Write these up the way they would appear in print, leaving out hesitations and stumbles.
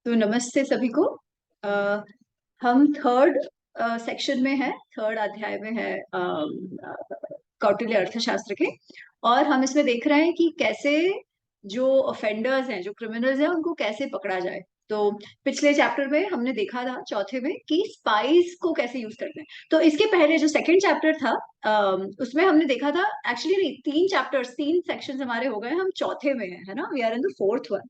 तो नमस्ते सभी को। अ, हम थर्ड सेक्शन में है, थर्ड अध्याय में है कौटिल्य अर्थशास्त्र के। और हम इसमें देख रहे हैं कि कैसे जो ऑफेंडर्स हैं, जो क्रिमिनल्स हैं, उनको कैसे पकड़ा जाए। तो पिछले चैप्टर में हमने देखा था, चौथे में, कि स्पाइस को कैसे यूज करते हैं। तो इसके पहले जो सेकंड चैप्टर था, उसमें हमने देखा था, एक्चुअली नहीं, तीन चैप्टर्स, तीन सेक्शंस हमारे हो गए, हम चौथे में है ना, we are in the fourth one.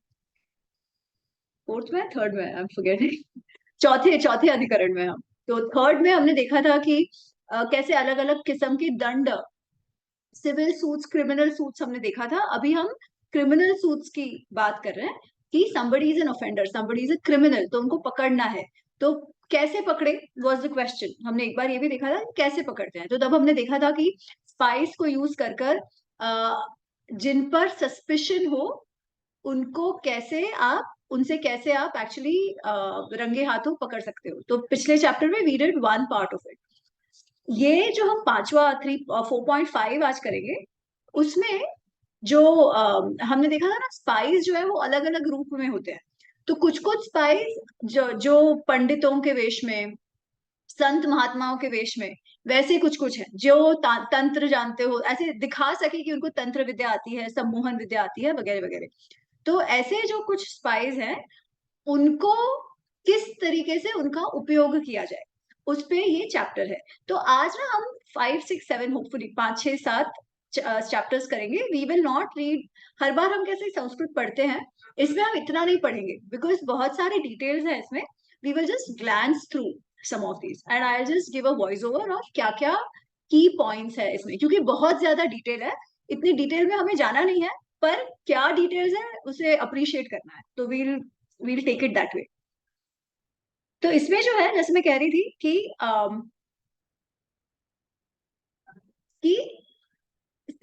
Fourth में, थर्ड में, आई एम फॉरगेटिंग। चौथे चौथे अधिकरण में हम। तो थर्ड में हमने देखा था कि कैसे अलग अलग किस्म के दंड, सिविल सूट्स, क्रिमिनल सूट्स हमने देखा था। अभी हम क्रिमिनल सूट्स की बात कर रहे हैं कि somebody is an offender, somebody is a criminal, तो उनको पकड़ना है। तो कैसे पकड़े वाज द क्वेश्चन। हमने एक बार ये भी देखा था कि कैसे पकड़ते हैं। तो तब हमने देखा था कि स्पाइस को यूज कर कर जिन पर सस्पिशन हो, उनको कैसे आप, उनसे कैसे आप एक्चुअली रंगे हाथों पकड़ सकते हो। तो पिछले चैप्टर में we did one part of it. ये जो हम पांचवा 4.5 आज करेंगे, उसमें जो हमने देखा था ना, स्पाइस जो है वो अलग अलग रूप में होते हैं। तो कुछ कुछ स्पाइस जो जो पंडितों के वेश में, संत महात्माओं के वेश में, वैसे कुछ कुछ है जो तंत्र जानते हो, ऐसे दिखा सके कि उनको तंत्र विद्या आती है, सम्मोहन विद्या आती है, वगैरह वगैरह। तो ऐसे जो कुछ स्पाइस हैं, उनको किस तरीके से उनका उपयोग किया जाए, उस पे ये चैप्टर है। तो आज ना हम 5 6 7, होपफुली 5 6 7 चैप्टर्स करेंगे। We will not read. हर बार हम कैसे संस्कृत पढ़ते हैं, इसमें हम इतना नहीं पढ़ेंगे बिकॉज बहुत सारे डिटेल्स हैं इसमें। We will just glance through some of these and I just give a voice over of क्या क्या की पॉइंट्स है इसमें, क्योंकि बहुत ज्यादा डिटेल है। इतनी डिटेल में हमें जाना नहीं है, पर क्या डिटेल्स है उसे अप्रिशिएट करना है। तो we'll take it that way. तो इसमें जो है, जैसे मैं कह रही थी कि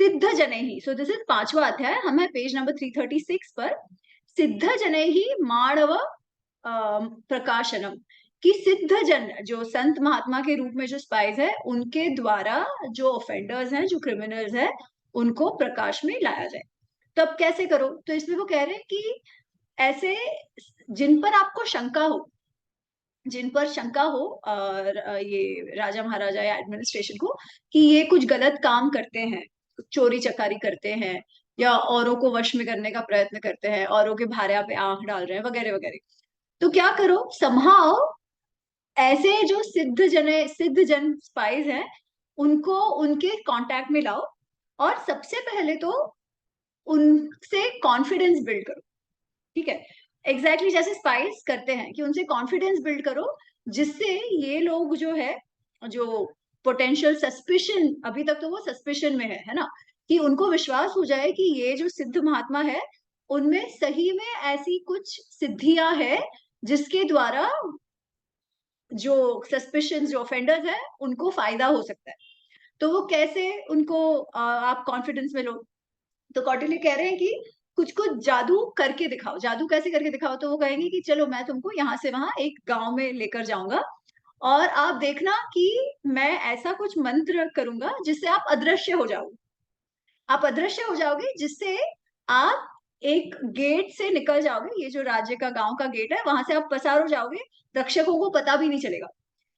सिद्ध जने ही, सो दिस इज पांचवा अध्याय, हम है पेज नंबर 336 पर। सिद्ध जने ही माणव प्रकाशनम, कि सिद्ध जन, जो संत महात्मा के रूप में जो स्पाइस है, उनके द्वारा जो ऑफेंडर्स हैं, जो क्रिमिनल्स हैं, उनको प्रकाश में लाया जाए। तब कैसे करो। तो इसमें वो कह रहे हैं कि ऐसे जिन पर आपको शंका हो, जिन पर शंका हो, और ये राजा महाराजा या एडमिनिस्ट्रेशन को, कि ये कुछ गलत काम करते हैं, चोरी चकारी करते हैं, या औरों को वश में करने का प्रयत्न करते हैं, औरों के भार्या पे आंख डाल रहे हैं, वगैरह वगैरह। तो क्या करो, समहाउ ऐसे जो सिद्ध जन स्पाइस हैं, उनको उनके कांटेक्ट में लाओ। और सबसे पहले तो उनसे कॉन्फिडेंस बिल्ड करो। ठीक है, एग्जैक्टली जैसे स्पाइस करते हैं, कि उनसे कॉन्फिडेंस बिल्ड करो, जिससे ये लोग जो है, जो पोटेंशियल सस्पिशन, अभी तक तो वो सस्पिशन में है ना, कि उनको विश्वास हो जाए कि ये जो सिद्ध महात्मा है, उनमें सही में ऐसी कुछ सिद्धियां है जिसके द्वारा जो सस्पिशन, जो ऑफेंडर्स है, उनको फायदा हो सकता है। तो वो कैसे उनको आप कॉन्फिडेंस में लो। तो कौटिल्य कह रहे हैं कि कुछ कुछ जादू करके दिखाओ। जादू कैसे करके दिखाओ। तो वो कहेंगे कि चलो मैं तुमको यहाँ से वहां एक गांव में लेकर जाऊंगा, और आप देखना कि मैं ऐसा कुछ मंत्र करूंगा जिससे आप अदृश्य हो जाओगे। आप अदृश्य हो जाओगे, जिससे आप एक गेट से निकल जाओगे, ये जो राज्य का, गांव का गेट है, वहां से आप पसार हो जाओगे, रक्षकों को पता भी नहीं चलेगा।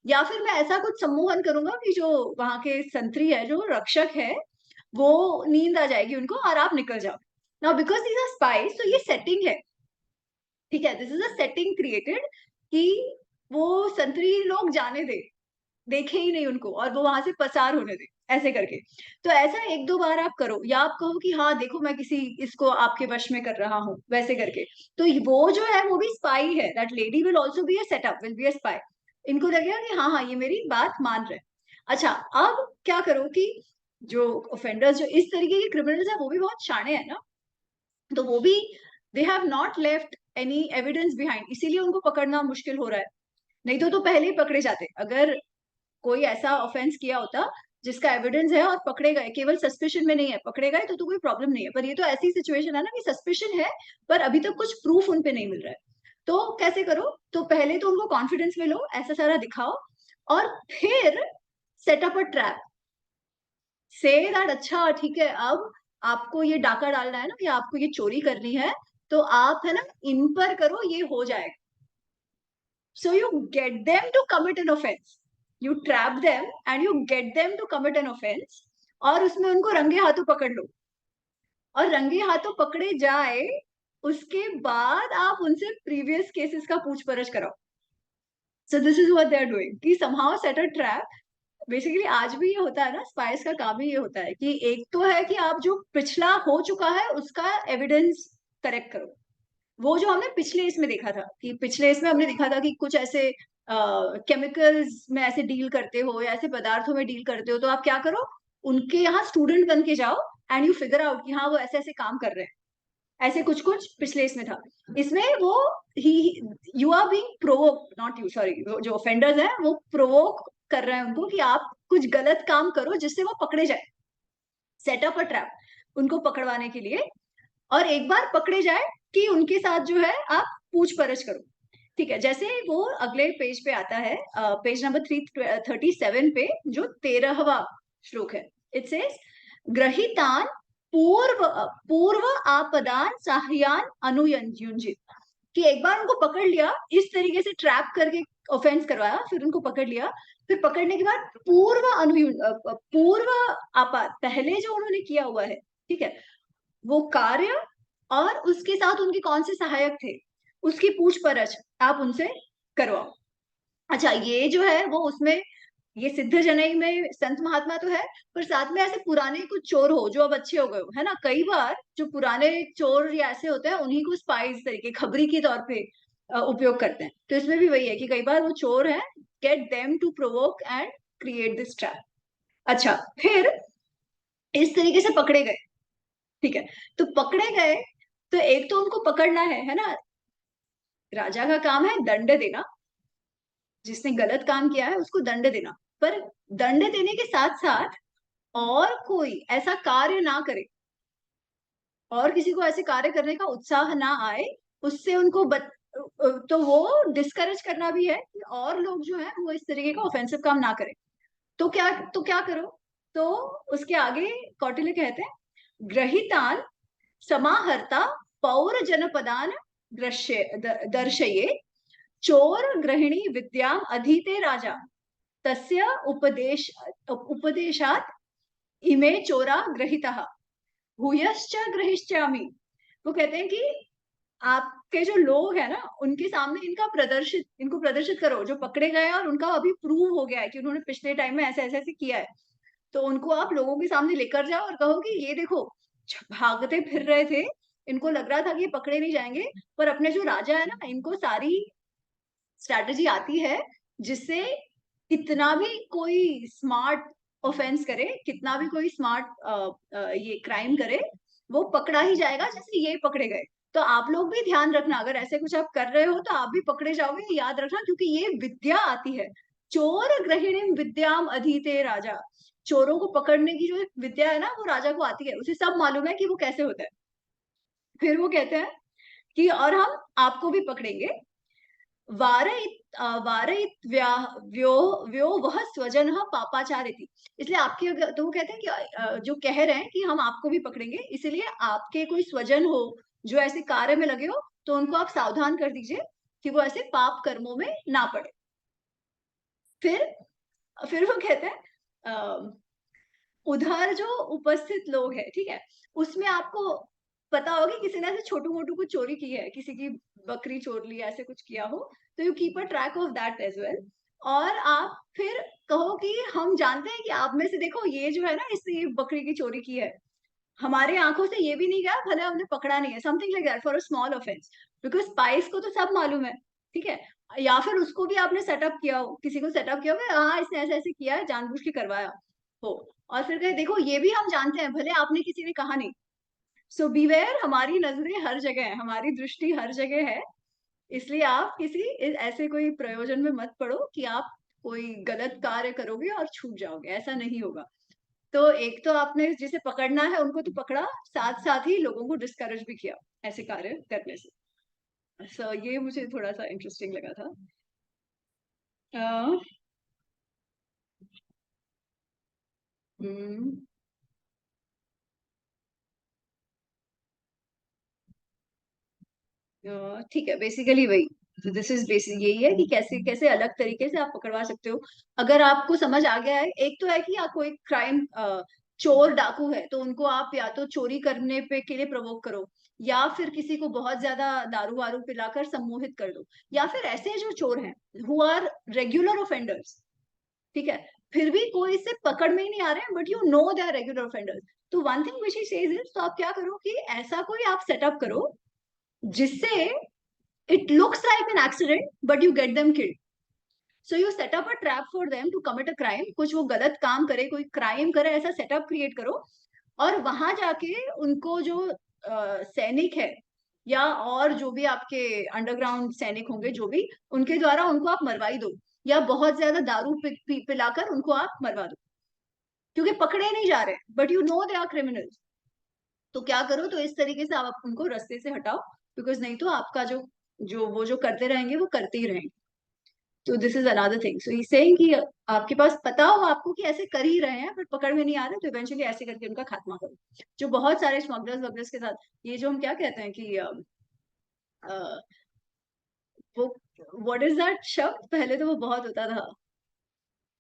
या फिर मैं ऐसा कुछ सम्मोहन करूंगा कि जो वहां के संतरी है, जो रक्षक है, वो नींद आ जाएगी उनको, और आप निकल जाओ। Now because these are spies, तो ये सेटिंग है। ठीक है, this is a setting created, कि वो संतरी लोग जाने दे, देखे ही नहीं उनको, और वो वहां से पसार होने दे, ऐसे करके। तो ऐसा एक दो बार आप करो, या आप कहो कि हाँ देखो, मैं किसी इसको आपके वश में कर रहा हूँ, वैसे करके। तो वो जो है, वो भी स्पाई है। That lady will also be a setup, will be a spy. इनको लगेगा कि हाँ हाँ, ये मेरी बात मान रहे हैं। अच्छा, अब क्या करो कि जो ऑफेंडर्स, जो इस तरीके के क्रिमिनल्स है, वो भी बहुत शाणे है ना। तो वो भी, they have not left any evidence behind, इसीलिए उनको पकड़ना मुश्किल हो रहा है। नहीं तो पहले ही पकड़े जाते। अगर कोई ऐसा ऑफेंस किया होता जिसका एविडेंस है और पकड़े गए, केवल सस्पिशन में नहीं है, पकड़े गए, तो कोई प्रॉब्लम नहीं है। पर ये तो ऐसी सिचुएशन है ना, कि सस्पिशन है, पर अभी तक कुछ प्रूफ उन पे नहीं मिल रहा है। तो कैसे करो। तो पहले तो उनको कॉन्फिडेंस में लो, ऐसा सारा दिखाओ, और फिर setup a trap. Say that, अच्छा ठीक है, अब आपको ये डाका डालना है ना, या आपको ये चोरी करनी है, तो आप है ना, इन पर करो, ये हो जाएगा। So you get them to commit an offense. You trap them and you get them to commit an offense. और उसमें उनको रंगे हाथों पकड़ लो, और रंगे हाथों पकड़े जाए उसके बाद आप उनसे प्रीवियस केसेस का पूछपरछ कराओ. So this is what they are doing, कि somehow set a trap. Basically आज भी ये होता है ना, स्पाइस का काम ही ये होता है कि एक तो है कि आप जो पिछला हो चुका है उसका एविडेंस करेक्ट करो. वो जो हमने पिछले इसमें देखा था, कि पिछले इसमें हमने देखा था कि कुछ ऐसे केमिकल्स में ऐसे डील करते हो या ऐसे पदार्थों में डील करते हो, तो आप क्या करो, उनके यहाँ स्टूडेंट बन के जाओ एंड यू फिगर आउट कि हाँ वो ऐसे ऐसे काम कर रहे हैं. ऐसे कुछ कुछ पिछले इसमें था. इसमें वो ही you are being provoke, not you, sorry, जो ऑफेंडर्स हैं वो प्रोवोक कर रहे हैं उनको कि आप कुछ गलत काम करो जिससे वो पकड़े जाए. सेटअप अ ट्रैप उनको पकड़वाने के लिए. और एक बार पकड़े जाए कि उनके साथ जो है आप पूछपरछ करो. ठीक है, जैसे वो अगले पेज पे आता है, पेज नंबर 337 पे जो 13वां श्लोक है. इट सेज ग्रहितान पूर्व पूर्व आपदान साह्यान अनुयुंजित. कि एक बार उनको पकड़ लिया, इस तरीके से ट्रैप करके ऑफेंस करवाया, फिर उनको पकड़ लिया, फिर पकड़ने के बाद पूर्व आपात, पहले जो उन्होंने किया हुआ है, ठीक है, वो कार्य और उसके साथ उनके कौन से सहायक थे उसकी पूछपरछ आप उनसे करवाओ. अच्छा, ये जो है वो उसमें ये सिद्ध जनई में संत महात्मा तो है, पर साथ में ऐसे पुराने कुछ चोर हो जो अब अच्छे हो गए हो, है ना. कई बार जो पुराने चोर या ऐसे होते हैं उन्हीं को स्पाइस तरीके खबरी के तौर पे उपयोग करते हैं. तो इसमें भी वही है कि कई बार वो चोर है, get them to provoke and create this trap. अच्छा, फिर इस तरीके से पकड़े गए. ठीक है, तो पकड़े गए तो एक तो उनको पकड़ना है ना. राजा का काम है दंड देना, जिसने गलत काम किया है उसको दंड देना. पर दंड देने के साथ साथ और कोई ऐसा कार्य ना करे, और किसी को ऐसे कार्य करने का उत्साह ना आए, उससे उनको तो वो डिस्करेज करना भी है कि और लोग जो है वो इस तरीके का ऑफेंसिव काम ना करें. तो क्या करो, तो उसके आगे कौटिल्य कहते हैं ग्रहितान समाहर्ता पौर जनपदान दर्शये चोर गृहिणी विद्याम अधीते राजा तस्य उपदेशात इमे चोरा ग्रहितः भूयश्च ग्रहिष्यामि. वो कहते हैं कि आपके जो लोग हैं ना उनके सामने इनको प्रदर्शित करो जो पकड़े गए हैं और उनका अभी प्रूव हो गया है कि उन्होंने पिछले टाइम में ऐसे ऐसे ऐसे किया है. तो उनको आप लोगों के सामने लेकर जाओ और कहो कि ये देखो, भागते फिर रहे थे, इनको लग रहा था कि ये पकड़े नहीं जाएंगे, पर अपने जो राजा है ना इनको सारी स्ट्रैटेजी आती है जिससे कितना भी कोई स्मार्ट ऑफेंस करे, कितना भी कोई स्मार्ट ये क्राइम करे, वो पकड़ा ही जाएगा जैसे ये पकड़े गए. तो आप लोग भी ध्यान रखना, अगर ऐसे कुछ आप कर रहे हो तो आप भी पकड़े जाओगे, ये याद रखना, क्योंकि ये विद्या आती है. चोर गृहिणी विद्याम अधीते राजा. चोरों को पकड़ने की जो विद्या है ना वो राजा को आती है, उसे सब मालूम है कि वो कैसे होता है. फिर वो कहते हैं कि और हम आपको भी पकड़ेंगे. व्यो वह स्वजन पापाचार थी. इसलिए आपके तो वो कहते हैं कि जो कह रहे हैं कि हम आपको भी पकड़ेंगे, इसलिए आपके कोई स्वजन हो जो ऐसे कार्य में लगे हो तो उनको आप सावधान कर दीजिए कि वो ऐसे पाप कर्मों में ना पड़े. फिर फिर वो कहते हैं उधर जो उपस्थित लोग हैं, ठीक है, उसमें आपको पता होगा कि किसी ने ऐसे छोटू मोटू कुछ चोरी की है, किसी की बकरी चोर ली, ऐसे कुछ किया हो, तो you keep a track of that as well. और आप फिर कहो कि हम जानते हैं कि आप में से देखो ये जो है ना इसने ये बकरी की चोरी की है, हमारे आंखों से ये भी नहीं गया, भले हमने पकड़ा नहीं है, something like that for a small offence. Because spice को तो सब मालूम है, ठीक है. या फिर उसको भी आपने सेटअप किया हो, किसी को सेटअप किया हो, हाँ इसने ऐसे ऐसे किया है, जानबूझ के करवाया हो, और फिर कहे देखो ये भी हम जानते हैं, भले आपने किसी ने कहा नहीं. सो बीवेयर, हमारी नजरें हर जगह है, हमारी दृष्टि हर जगह है. इसलिए आप किसी ऐसे कोई प्रयोजन में मत पड़ो कि आप कोई गलत कार्य करोगे और छूट जाओगे, ऐसा नहीं होगा. तो एक तो आपने जिसे पकड़ना है उनको तो पकड़ा, साथ साथ ही लोगों को डिस्करेज भी किया ऐसे कार्य करने से. सो ये मुझे थोड़ा सा इंटरेस्टिंग लगा था. अ, हम्म, ठीक है, बेसिकली वही तो दिस इज बेसिक यही है कि कैसे कैसे अलग तरीके से आप पकड़वा सकते हो। अगर आपको समझ आ गया है, एक तो है कि आप कोई क्राइम, चोर डाकू है तो उनको आप या तो चोरी करने पे के लिए प्रवोक करो, या फिर किसी को बहुत ज्यादा दारू वारू पिलाकर सम्मोहित कर दो, या फिर ऐसे जो चोर हैं हु आर रेगुलर ऑफेंडर्स, ठीक है, फिर भी कोई इससे पकड़ में ही नहीं आ रहे हैं, but you know they are regular offenders, तो one thing which he says is, तो आप क्या करो कि ऐसा कोई आप सेटअप करो जिससे it looks like an accident but you get them killed. So you set up a trap for them to commit a crime, कुछ वो गलत काम करे, कोई क्राइम करे, ऐसा सेटअप क्रिएट करो, और वहां जाके उनको जो सैनिक है या और जो भी आपके अंडरग्राउंड सैनिक होंगे जो भी, उनके द्वारा उनको आप मरवाई दो, या बहुत ज्यादा दारू पिलाकर उनको आप मरवा दो, क्योंकि पकड़े नहीं जा रहे, but you know they are criminals. तो क्या करो, तो इस तरीके से आप उनको रास्ते से हटाओ, बिकॉज नहीं तो आपका जो जो वो जो करते रहेंगे वो करते ही रहेंगे। तो दिस इज अनदर थिंग, सो ये सेइंग कि आपके पास पता हो आपको कि ऐसे कर ही रहे हैं बट पकड़ में नहीं आ रहे, तो इवेंचुअली ऐसे करके उनका खात्मा करो। जो बहुत सारे स्मगलर्स वगलर्स के साथ, ये जो हम क्या कहते हैं कि वो व्हाट इज दैट शब्द, पहले तो वो बहुत होता था,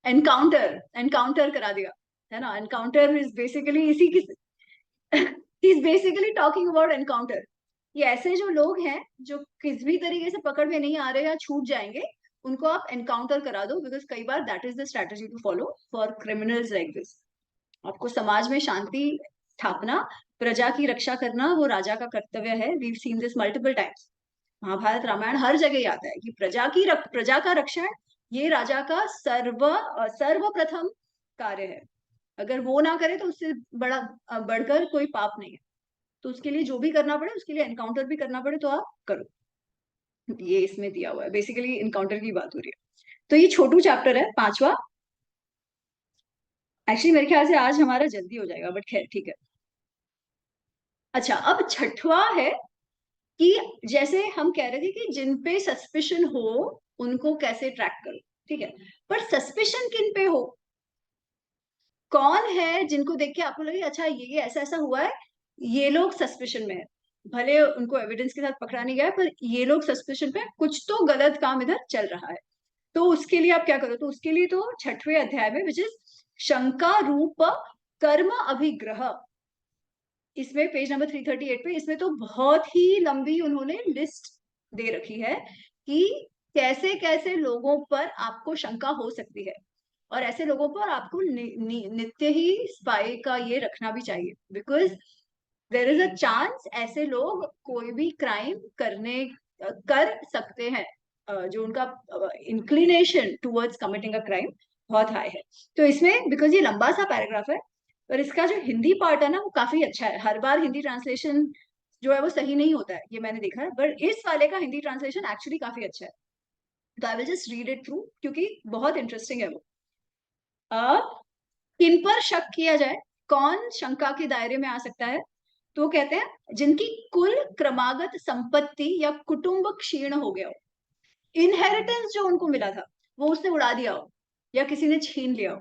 एनकाउंटर, एनकाउंटर करा दिया, है ना, एनकाउंटर इज बेसिकली इसी की he is basically talking about encounter. ये ऐसे जो लोग हैं जो किसी भी तरीके से पकड़ में नहीं आ रहे या छूट जाएंगे, उनको आप एनकाउंटर करा दो, बिकॉज कई बार that is the strategy to follow for criminals like this. आपको समाज में शांति स्थापना, प्रजा की रक्षा करना वो राजा का कर्तव्य है। We seen this multiple times, Mahabharata Ramayana हर जगह ही आता है कि प्रजा का रक्षण ये राजा का सर्वप्रथम कार्य है। अगर वो ना करे तो उससे बड़ा बढ़कर कोई पाप नहीं है। तो उसके लिए जो भी करना पड़े, उसके लिए एनकाउंटर भी करना पड़े तो आप करो। ये इसमें दिया हुआ है, बेसिकली इनकाउंटर की बात हो रही है। तो ये छोटू चैप्टर है, पांचवा। एक्चुअली मेरे ख्याल से आज हमारा जल्दी हो जाएगा, बट खैर ठीक है। अच्छा, अब छठवा है कि जैसे हम कह रहे थे कि जिन पे सस्पिशन हो उनको कैसे ट्रैक करो, ठीक है, पर सस्पिशन किन पे हो, कौन है जिनको देख के आपको लगे अच्छा ये ऐसा ऐसा हुआ है, ये लोग सस्पिशन में है, भले उनको एविडेंस के साथ पकड़ा नहीं गया है, पर ये लोग सस्पिशन पे, कुछ तो गलत काम इधर चल रहा है। तो उसके लिए आप क्या करो, तो उसके लिए तो छठवें अध्याय में विच इज शंका रूप कर्म अभिग्रह, इसमें पेज नंबर 338 पे, इसमें तो बहुत ही लंबी उन्होंने लिस्ट दे रखी है कि कैसे कैसे लोगों पर आपको शंका हो सकती है, और ऐसे लोगों पर आपको नित्य ही स्पाई का ये रखना भी चाहिए, because there is a chance ऐसे लोग कोई भी क्राइम कर सकते हैं, जो उनका inclination towards committing a crime बहुत हाई है। तो इसमें बिकॉज ये लंबा सा पैराग्राफ है, पर इसका जो हिंदी पार्ट है ना वो काफी अच्छा है। हर बार हिंदी ट्रांसलेशन जो है वो सही नहीं होता है, ये मैंने देखा है, बट इस वाले का हिंदी ट्रांसलेशन एक्चुअली काफी अच्छा है। तो I will just read it through क्योंकि बहुत इंटरेस्टिंग है वो। अब किन पर शक किया जाए, कौन शंका के दायरे में आ सकता है, तो कहते हैं जिनकी कुल क्रमागत संपत्ति या कुटुंब क्षीण हो गया हो, इनहेरिटेंस जो उनको मिला था वो उसने उड़ा दिया हो या किसी ने छीन लिया हो,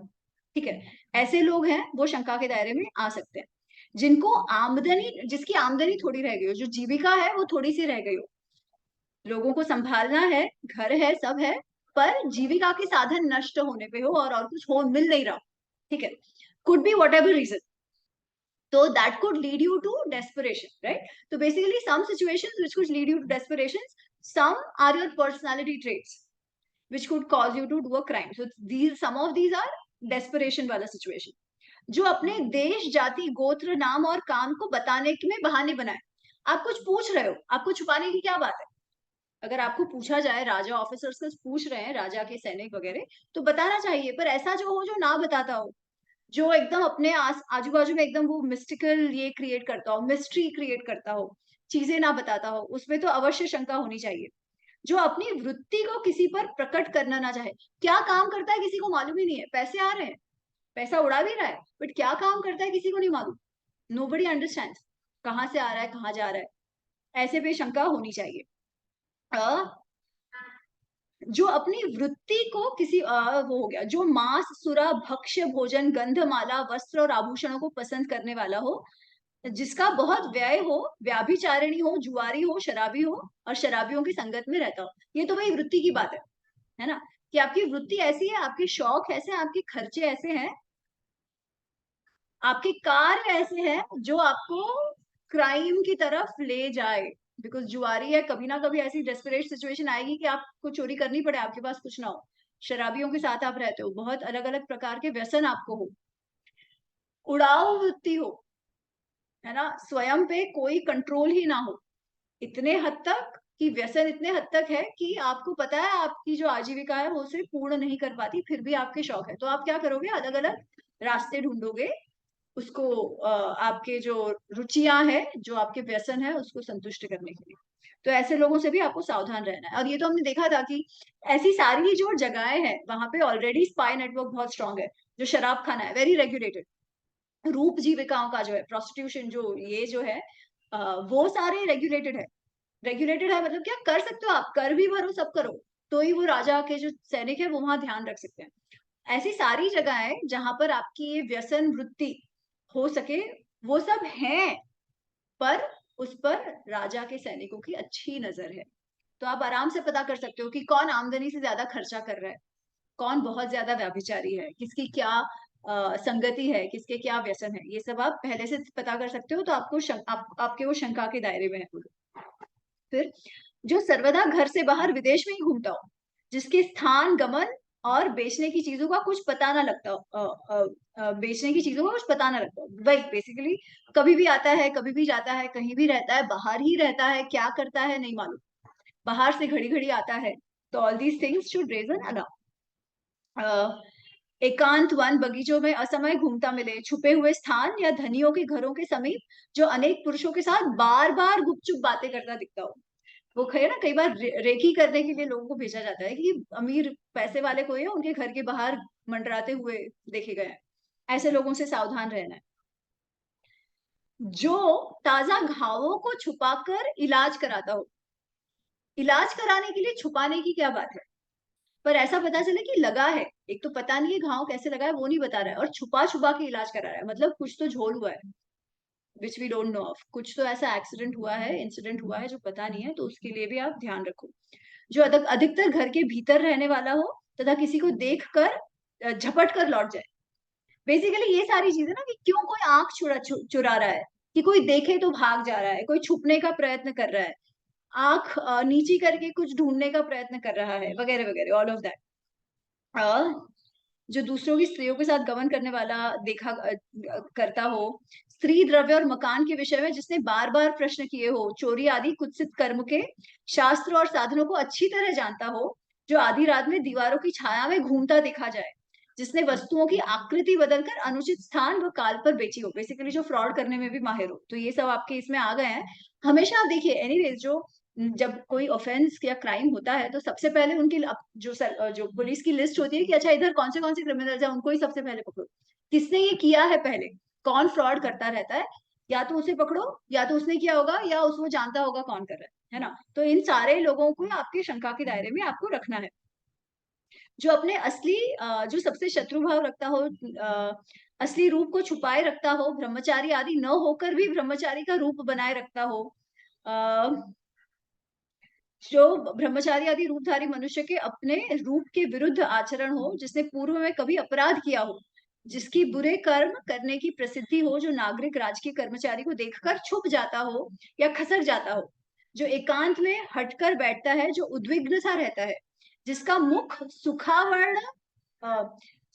ठीक है, ऐसे लोग हैं वो शंका के दायरे में आ सकते हैं। जिनको आमदनी, जिसकी आमदनी थोड़ी रह गई हो, जो जीविका है वो थोड़ी सी रह गई हो, लोगों को संभालना है, घर है, सब है, पर जीविका के साधन नष्ट होने पे हो और कुछ हो मिल नहीं रहा, ठीक है, could be whatever reason, so that could lead you to desperation, right? So basically some situations which could lead you to desperation, some are your personality traits which could cause you to do a crime, so these some of these are desperation वाला situation। जो अपने देश जाति गोत्र नाम और काम को बताने में बहाने बनाए, आप कुछ पूछ रहे हो, आपको छुपाने की क्या बात है, अगर आपको पूछा जाए, राजा ऑफिसर्स से पूछ रहे हैं, राजा के सैनिक वगैरह, तो बताना चाहिए, पर ऐसा जो हो जो ना बताता हो, जो एकदम अपने आजू बाजू में एकदम वो मिस्टिकल ये क्रिएट करता हो, मिस्ट्री क्रिएट करता हो, चीजें ना बताता हो, उसमें तो अवश्य शंका होनी चाहिए। जो अपनी वृत्ति को किसी पर प्रकट करना ना चाहे, क्या काम करता है किसी को मालूम ही नहीं है, पैसे आ रहे हैं, पैसा उड़ा भी रहा है, बट क्या काम करता है किसी को नहीं मालूम, नोबडी अंडरस्टैंड्स कहाँ से आ रहा है कहाँ जा रहा है, ऐसे पे शंका होनी चाहिए। जो अपनी वृत्ति को किसी वो हो गया, जो मांस सुरा भक्ष्य भोजन गंधमाला वस्त्र और आभूषणों को पसंद करने वाला हो, जिसका बहुत व्यय हो, व्याभिचारिणी हो, जुआरी हो, शराबी हो और शराबियों की संगत में रहता हो। ये तो भाई वृत्ति की बात है ना, कि आपकी वृत्ति ऐसी है, आपके शौक ऐसे हैं, आपके खर्चे ऐसे हैं, आपके कार्य ऐसे हैं जो आपको क्राइम की तरफ ले जाए। बिकॉज जुआरी है, कभी ना कभी ऐसी डेस्परेट सिचुएशन आएगी कि आपको चोरी करनी पड़े, आपके पास कुछ ना हो। शराबियों के साथ आप रहते हो, बहुत अलग अलग प्रकार के व्यसन आपको हो, उड़ाऊ वृत्ति हो, है ना, स्वयं पे कोई कंट्रोल ही ना हो, इतने हद तक कि व्यसन इतने हद तक है कि आपको पता है आपकी जो आजीविका है वो उसे पूर्ण नहीं कर पाती, फिर भी आपके शौक है, तो आप क्या करोगे, अलग अलग रास्ते ढूंढोगे उसको, आपके जो रुचियां हैं, जो आपके व्यसन है, उसको संतुष्ट करने के लिए। तो ऐसे लोगों से भी आपको सावधान रहना है। और ये तो हमने देखा था कि ऐसी सारी जो जगहें हैं वहां पे ऑलरेडी स्पाई नेटवर्क बहुत स्ट्रांग है। जो शराब खाना है, वेरी रेगुलेटेड। रूप जीविकाओं का जो है, प्रोस्टिट्यूशन जो ये जो है, वो सारे रेगुलेटेड है। रेगुलेटेड है मतलब क्या कर सकते हो आप, कर भी भरो, सब करो, तो ही वो राजा के जो सैनिक है वो वहां ध्यान रख सकते हैं। ऐसी सारी जगह है जहां पर आपकी ये व्यसन वृत्ति हो सके, वो सब है, पर उस पर राजा के सैनिकों की अच्छी नजर है। तो आप आराम से पता कर सकते हो कि कौन आमदनी से ज्यादा खर्चा कर रहा है, कौन बहुत ज्यादा व्यभिचारी है, किसकी क्या संगति है, किसके क्या व्यसन है, ये सब आप पहले से पता कर सकते हो। तो आपको आपके वो शंका के दायरे में है वो लोग। फिर जो सर्वदा घर से बाहर विदेश में ही घूमता हो, जिसके स्थान गमन और बेचने की चीजों का कुछ पता ना लगता हो, बेचने की चीजों का कुछ पता ना लगता हो, वही बेसिकली कभी भी आता है, कभी भी जाता है, कहीं भी रहता है, बाहर ही रहता है, क्या करता है नहीं मालूम, बाहर से घड़ी घड़ी आता है। तो all these things should raise an alarm. एकांत वन बगीचों में असमय घूमता मिले, छुपे हुए स्थान या धनियों के घरों के समीप जो अनेक पुरुषों के साथ बार बार गुपचुप बातें करता दिखता हो। वो है ना, कई बार रेकी करने के लिए लोगों को भेजा जाता है कि अमीर पैसे वाले कोई है, उनके घर के बाहर मंडराते हुए देखे गए हैं। ऐसे लोगों से सावधान रहना है। जो ताजा घावों को छुपाकर इलाज कराता हो। इलाज कराने के लिए छुपाने की क्या बात है, पर ऐसा पता चले कि लगा है, एक तो पता नहीं है घाव कैसे लगा है वो नहीं बता रहा है, और छुपा छुपा के इलाज करा रहा है, मतलब कुछ तो झोल हुआ है, which we don't know of, कुछ तो ऐसा एक्सीडेंट हुआ है, इंसिडेंट हुआ है जो पता नहीं है, तो उसके लिए भी आप ध्यान रखो। जो अधिकतर घर के भीतर रहने वाला हो तथा किसी को देख कर झपट कर लौट जाए। बेसिकली ये सारी चीजें ना, कि क्यों कोई आंख चुरा रहा है, कि कोई देखे तो भाग जा रहा है, कोई छुपने का प्रयत्न कर रहा है, आंख नीची करके कुछ ढूंढने का प्रयत्न कर रहा है, वगैरह वगैरह, ऑल ऑफ दैट। जो दूसरों की स्त्रियों के साथ गमन करने वाला देखा करता हो, स्त्री द्रव्य और मकान के विषय में जिसने बार बार प्रश्न किए हो, चोरी आदि कुत्सित कर्म के शास्त्र और साधनों को अच्छी तरह जानता हो, जो आधी रात में दीवारों की छाया में घूमता देखा जाए, जिसने वस्तुओं की आकृति बदलकर अनुचित स्थान व काल पर बेची हो, बेसिकली जो फ्रॉड करने में भी माहिर हो, तो ये सब आपके इसमें आ गए हैं। हमेशा आप देखिए, एनीवेज जो जब कोई ऑफेंस या क्राइम होता है तो सबसे पहले उनकी जो पुलिस की लिस्ट होती है कि अच्छा इधर कौन से क्रिमिनल्स हैं, उनको ही सबसे पहले पकड़ो, किसने ये किया है पहले, कौन फ्रॉड करता रहता है, या तो उसे पकड़ो, या तो उसने किया होगा, या उसको जानता होगा कौन कर रहा है ना। तो इन सारे लोगों को आपकी शंका के दायरे में आपको रखना है। जो अपने असली जो सबसे शत्रु भाव रखता हो, असली रूप को छुपाए रखता हो, ब्रह्मचारी आदि न होकर भी ब्रह्मचारी का रूप बनाए रखता हो, जो ब्रह्मचारी आदि रूपधारी मनुष्य के अपने रूप के विरुद्ध आचरण हो, जिसने पूर्व में कभी अपराध किया हो, जिसकी बुरे कर्म करने की प्रसिद्धि हो, जो नागरिक राजकीय कर्मचारी को देखकर छुप जाता हो या खसक जाता हो, जो एकांत में हटकर बैठता है, जो उद्विग्न सा रहता है, जिसका मुख सुखावर्ण अ,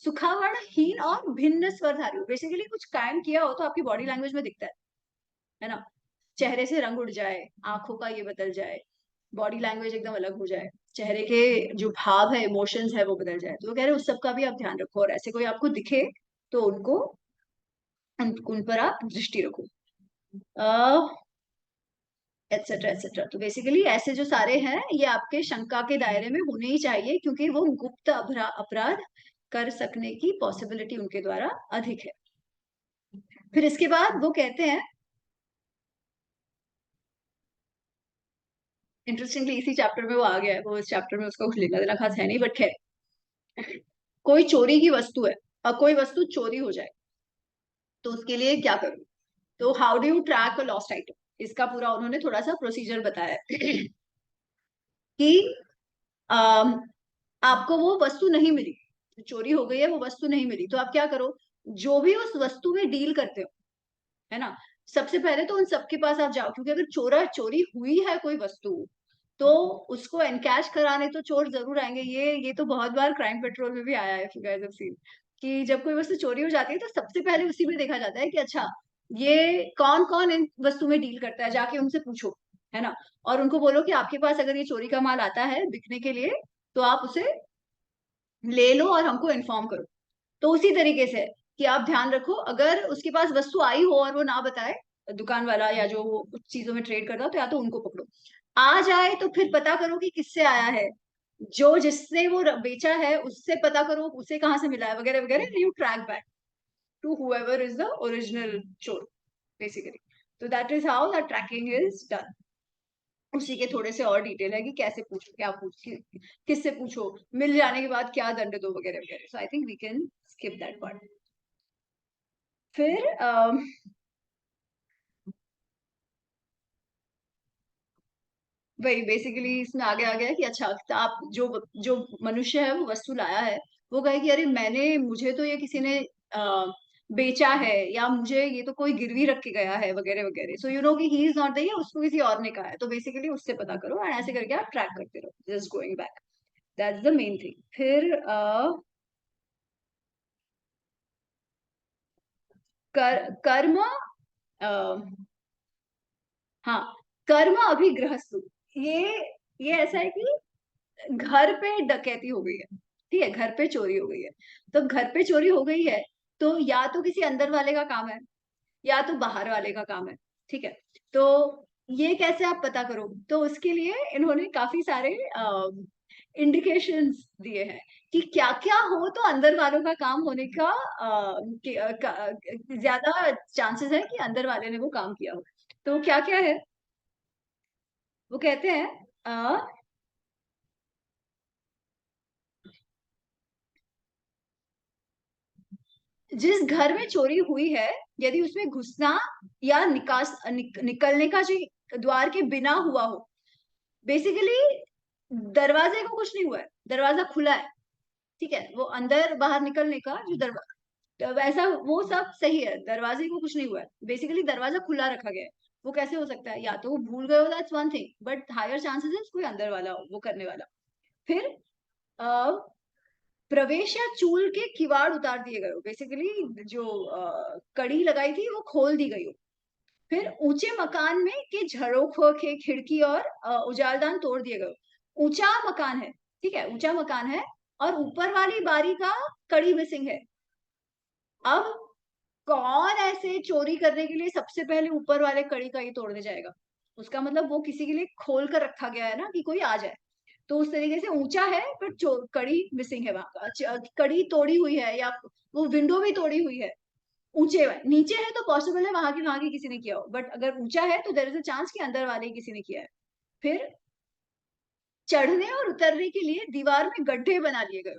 सुखावरणहीन और भिन्न स्वरधारी हो, बेसिकली कुछ कायम किया हो तो आपकी बॉडी लैंग्वेज में दिखता है ना, चेहरे से रंग उड़ जाए, आंखों का ये बदल जाए, बॉडी लैंग्वेज एकदम अलग हो जाए, चेहरे के जो भाव है, इमोशंस है वो बदल जाए, तो वो कह रहे हैं उस सब का भी आप ध्यान रखो, और ऐसे कोई आपको दिखे तो उन पर आप दृष्टि रखो, एटसेट्रा एटसेट्रा। तो बेसिकली ऐसे जो सारे हैं ये आपके शंका के दायरे में होने ही चाहिए, क्योंकि वो गुप्त अपराध कर सकने की पॉसिबिलिटी उनके द्वारा अधिक है। फिर इसके बाद वो कहते हैं, इंटरेस्टिंगली इसी चैप्टर में वो आ गया है, वो इस चैप्टर में उसका कुछ लेना देना खास है नहीं, बट है, कोई चोरी की वस्तु है और कोई वस्तु चोरी हो जाए तो उसके लिए क्या करूं। तो how do you track a lost item, इसका पूरा उन्होंने थोड़ा सा प्रोसीजर बताया है कि अम, आपको वो वस्तु नहीं मिली, चोरी हो गई है, वो वस्तु नहीं मिली, तो आप क्या करो, जो भी उस वस्तु में डील करते हो, है ना, सबसे पहले तो उन सबके पास आप जाओ, क्योंकि अगर चोरी हुई है कोई वस्तु, तो उसको एनकैश कराने तो चोर जरूर आएंगे। ये तो बहुत बार क्राइम पेट्रोल में भी आया है, if you guys have seen, कि जब कोई वस्तु चोरी हो जाती है तो सबसे पहले उसी में देखा जाता है कि अच्छा ये कौन कौन इन वस्तु में डील करता है, जाके उनसे पूछो, है ना, और उनको बोलो कि आपके पास अगर ये चोरी का माल आता है बिकने के लिए, तो आप उसे ले लो और हमको इन्फॉर्म करो। तो उसी तरीके से कि आप ध्यान रखो, अगर उसके पास वस्तु आई हो और वो ना बताए, दुकान वाला या जो वो कुछ चीजों में ट्रेड करता हो, तो या तो उनको पकड़ो, आ जाए तो फिर पता करो कि किससे आया है, जो जिसने वो बेचा है उससे पता करो उसे कहाँ से मिला है, वगैरह वगैरह, you track back to whoever is the original चोर बेसिकली। तो that is how the tracking is done. उसी के थोड़े से और डिटेल है कि कैसे पूछो, क्या किससे पूछो, मिल जाने के बाद क्या दंड दो, वगैरह वगैरह। So I think we can skip that part. फिर वही बेसिकली इसमें आगे आ गया कि अच्छा, तो आप जो जो मनुष्य है वो वस्तु लाया है, वो कहे कि अरे मुझे तो ये किसी ने बेचा है, या मुझे ये तो कोई गिरवी रख के गया है, वगैरह वगैरह। सो यू नो कि ही इज नॉट द, उसको किसी और ने कहा है, तो बेसिकली उससे पता करो, एंड ऐसे करके आप ट्रैक करते रहो, just going back. That's the main thing. फिर कर्म, हाँ, कर्म अभिग्रहस्तु, ये ये ऐसा है कि घर पे डकैती हो गई है, ठीक है, घर पे चोरी हो गई है। तो घर पे चोरी हो गई है, तो या तो किसी अंदर वाले का काम है, या तो बाहर वाले का काम है, ठीक है। तो ये कैसे आप पता करो, तो उसके लिए इन्होंने काफी सारे इंडिकेशंस दिए हैं कि क्या क्या हो तो अंदर वालों का काम होने का ज्यादा चांसेस है कि अंदर वाले ने वो काम किया हो। तो क्या क्या है, वो कहते हैं जिस घर में चोरी हुई है, यदि उसमें घुसना या निकलने का जो द्वार के बिना हुआ हो, बेसिकली दरवाजे को कुछ नहीं हुआ है, दरवाजा खुला है, ठीक है, वो अंदर बाहर निकलने का जो दरवाजा वैसा वो सब सही है, दरवाजे को कुछ नहीं हुआ है, बेसिकली दरवाजा खुला रखा गया है। वो कैसे हो सकता है, या तो वो भूल गए हो, that's one thing, but higher chances है कोई अंदर वाला हो वो करने वाला। फिर प्रवेश या चूल के किवाड़ उतार दिए गए हो, बेसिकली जो कड़ी लगाई थी वो खोल दी गई हो। फिर ऊंचे मकान में के झरोखों के खिड़की और उजालदान तोड़ दिए गए हो। ऊंचा मकान है, ठीक है, ऊंचा मकान है, और ऊपर वाली बारी का कड़ी मिसिंग है। अब कौन ऐसे चोरी करने के लिए सबसे पहले ऊपर वाले कड़ी का ही तोड़ने जाएगा, उसका मतलब वो किसी के लिए खोल कर रखा गया है ना, कि कोई आ जाए। तो उस तरीके से ऊंचा है पर कड़ी मिसिंग है, वहां का कड़ी तोड़ी हुई है, या वो विंडो भी तोड़ी हुई है। नीचे है तो पॉसिबल है वहां की किसी ने किया हो, बट अगर ऊंचा है तो देयर इज अ चांस कि अंदर वाले ही किसी ने किया है। फिर चढ़ने और उतरने के लिए दीवार में गड्ढे बना लिए गए।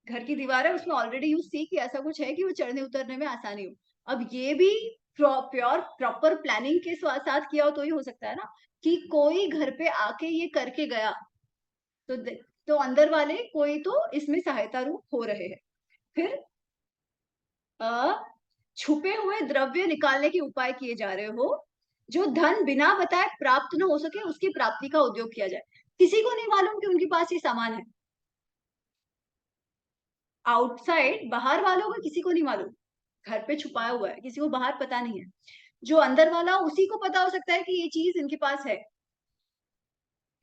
घर की दीवार है, उसमें ऑलरेडी यू सी कि ऐसा कुछ है कि वो चढ़ने उतरने में आसानी हो। अब ये भी प्योर प्रॉपर प्लानिंग के साथ किया हो तो ही हो सकता है ना, कि कोई घर पे आके ये करके गया, तो तो अंदर वाले कोई तो इसमें सहायता रूप हो रहे हैं। फिर छुपे हुए द्रव्य निकालने के उपाय किए जा रहे हो, जो धन बिना बताए प्राप्त न हो सके उसकी प्राप्ति का उद्योग किया जाए। किसी को नहीं मालूम कि उनके पास ये सामान है, आउटसाइड बाहर वालों को किसी को नहीं मालूम, घर पे छुपाया हुआ है, किसी को बाहर पता नहीं है। जो अंदर वाला उसी को पता हो सकता है कि ये चीज इनके पास है,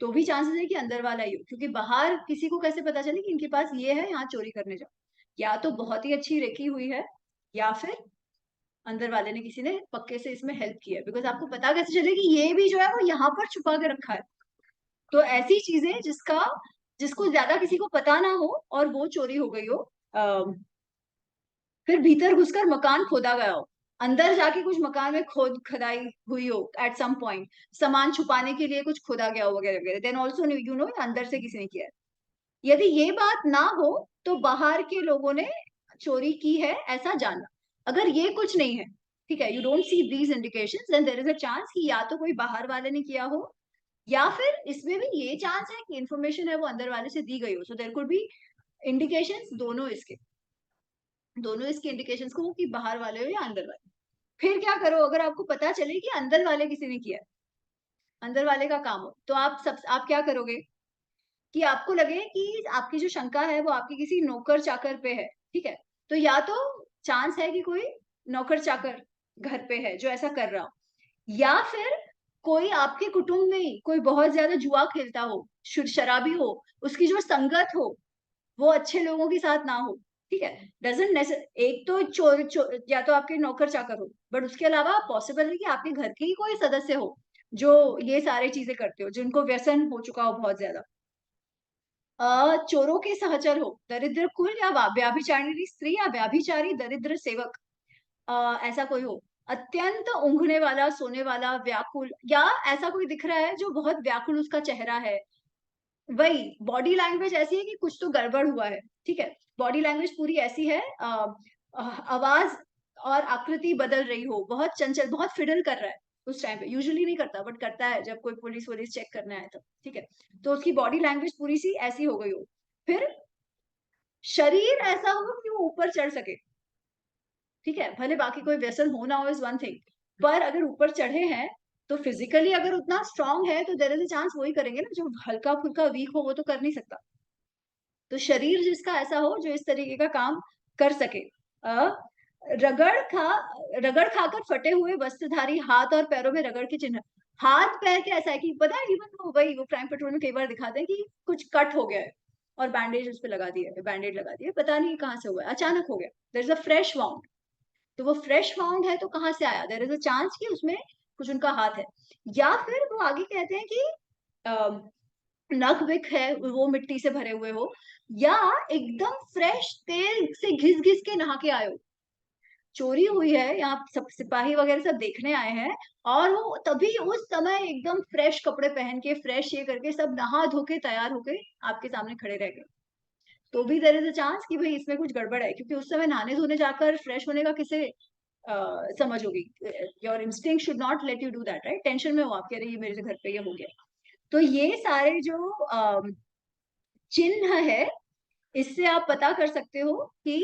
तो भी चांसेस है कि अंदर वाला ही हो, क्योंकि बाहर किसी को कैसे पता चले कि इनके पास ये है, यहाँ चोरी करने जाओ। या तो बहुत ही अच्छी रेकी हुई है, या फिर अंदर वाले ने किसी ने पक्के से इसमें हेल्प किया है, बिकॉज आपको पता कैसे चले कि ये भी जो है वो यहाँ पर छुपा के रखा है। तो ऐसी चीजें जिसको ज्यादा किसी को पता ना हो और वो चोरी हो गई हो। फिर भीतर घुसकर मकान खोदा गया हो, अंदर जाके कुछ मकान में खोद खदाई हुई हो एट सम पॉइंट, सामान छुपाने के लिए कुछ खोदा गया हो, वगैरह वगैरह, देन ऑल्सो यू नो अंदर से किसी ने किया है। यदि ये बात ना हो तो बाहर के लोगों ने चोरी की है ऐसा जानना। अगर ये कुछ नहीं है, ठीक है, you don't see these indications, then there is a chance कि या तो कोई बाहर वाले ने किया हो, या फिर इसमें भी ये चांस है कि इंफॉर्मेशन है वो अंदर वाले से दी गई हो. So there could be indications, दोनों इसके इंडिकेशंस को, कि बाहर वाले हो या अंदर वाले. फिर क्या करो, अगर आपको पता चले कि अंदर वाले किसी ने किया, अंदर वाले का काम हो, तो आप क्या करोगे कि आपको लगे कि आपकी जो शंका है वो आपकी किसी नौकर चाकर पे है, ठीक है, तो या तो चांस है कि कोई नौकर चाकर घर पे है जो ऐसा कर रहा हो, या फिर कोई आपके कुटुंब में ही कोई बहुत ज्यादा जुआ खेलता हो, शराबी हो, उसकी जो संगत हो वो अच्छे लोगों के साथ ना हो, ठीक है. डजेंट एक तो या तो आपके नौकर चाकर हो, बट उसके अलावा पॉसिबल है कि आपके घर के ही कोई सदस्य हो जो ये सारे चीजें करते हो, जिनको व्यसन हो चुका हो बहुत ज्यादा. चोरों के सहचर हो, दरिद्र कुल या व्याभिचारिणी स्त्री या व्याभिचारी दरिद्र सेवक, ऐसा कोई हो, अत्यंत ऊँघने वाला, सोने वाला, व्याकुल, या ऐसा कोई दिख रहा है जो बहुत व्याकुल उसका चेहरा है, वही बॉडी लैंग्वेज ऐसी है कि कुछ तो गड़बड़ हुआ है, ठीक है. बॉडी लैंग्वेज पूरी ऐसी है, आवाज और आकृति बदल रही हो, बहुत चंचल, बहुत फिडल कर रहा है उस टाइम पे, यूजुअली नहीं करता बट करता है जब कोई पुलिस वुलिस चेक करने आए तब, ठीक है. तो उसकी बॉडी लैंग्वेज पूरी सी ऐसी हो गई हो. फिर शरीर ऐसा हो कि वो ऊपर चढ़ सके, ठीक है, भले बाकी कोई व्यसन हो ना हो इज वन थिंग, पर अगर ऊपर चढ़े हैं तो फिजिकली अगर उतना स्ट्रांग है तो देयर इज अ चांस वही करेंगे ना, जो हल्का फुल्का वीक हो वो तो कर नहीं सकता. तो शरीर जिसका ऐसा हो जो इस तरीके का काम कर सके. रगड़ खा रगड़ खाकर फटे हुए वस्त्रधारी, हाथ और पैरों में रगड़ के चिन्ह. हाथ पैर के ऐसा है कि पता है, इवन वो क्राइम पेट्रोल में कई बार दिखाते हैं कि कुछ कट हो गया है और बैंडेज उस पे लगा दिया है, बैंडेड लगा दिया, पता नहीं कहाँ से हुआ है, अचानक हो गया, there is a fresh wound. तो वो फ्रेश वाउंड है तो कहाँ से आया, देयर इज अ चांस कि उसमें कुछ उनका हाथ है. या फिर वो आगे कहते हैं कि नख विख है वो मिट्टी से भरे हुए हो, या एकदम फ्रेश तेल से घिस घिस के नहा के आए हो. चोरी हुई है, यहाँ सब सिपाही वगैरह सब देखने आए हैं, और वो तभी उस समय एकदम फ्रेश कपड़े पहन के, फ्रेश ये करके, सब नहा धो के तैयार होके आपके सामने खड़े रह गए, तो भी देयर इज अ चांस कि भाई इसमें कुछ गड़बड़ है, क्योंकि उस समय नहाने धोने जाकर फ्रेश होने का किसे समझ होगी. Your instinct should not let you do that, right. Tension में हो आप, कह रहे ये मेरे घर पे ये हो गया. तो ये सारे जो चिन्ह है, इससे आप पता कर सकते हो कि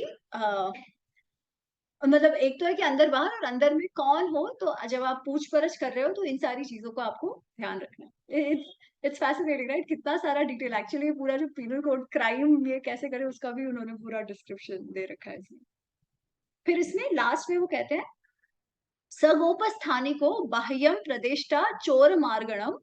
मतलब एक तो है कि अंदर बाहर, और अंदर में कौन हो, तो जब आप पूछ परछ कर रहे हो तो इन सारी चीजों को आपको ध्यान रखना है. It's fascinating, right. कितना सारा डिटेल, एक्चुअली पूरा जो पीनल कोड क्राइम ये कैसे करे उसका भी उन्होंने पूरा डिस्क्रिप्शन दे रखा है इसमें. फिर इसमें लास्ट में वो कहते हैं, सगोपस्थानिको बाह्यम प्रदेष्टा चोर मार्गणम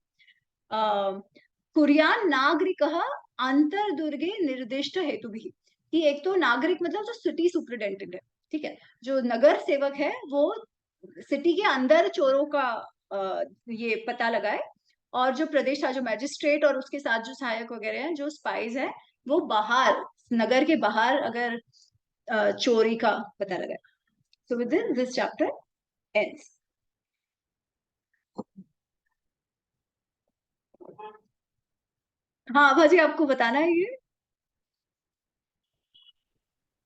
कुरियान नागरिकः अंतर्दुर्गे निर्दिष्ट हेतु भी. कि एक तो नागरिक मतलब जो सिटी सुपरिटेंडेंट है, ठीक है, जो नगर सेवक है वो सिटी के अंदर चोरों का ये पता लगाए, और जो प्रदेश था, जो मैजिस्ट्रेट और उसके साथ जो सहायक वगैरह हैं, जो स्पाइज है, वो बाहर, नगर के बाहर अगर चोरी का पता लगाए. So with this chapter ends. हाँ भाजी, आपको बताना है ये.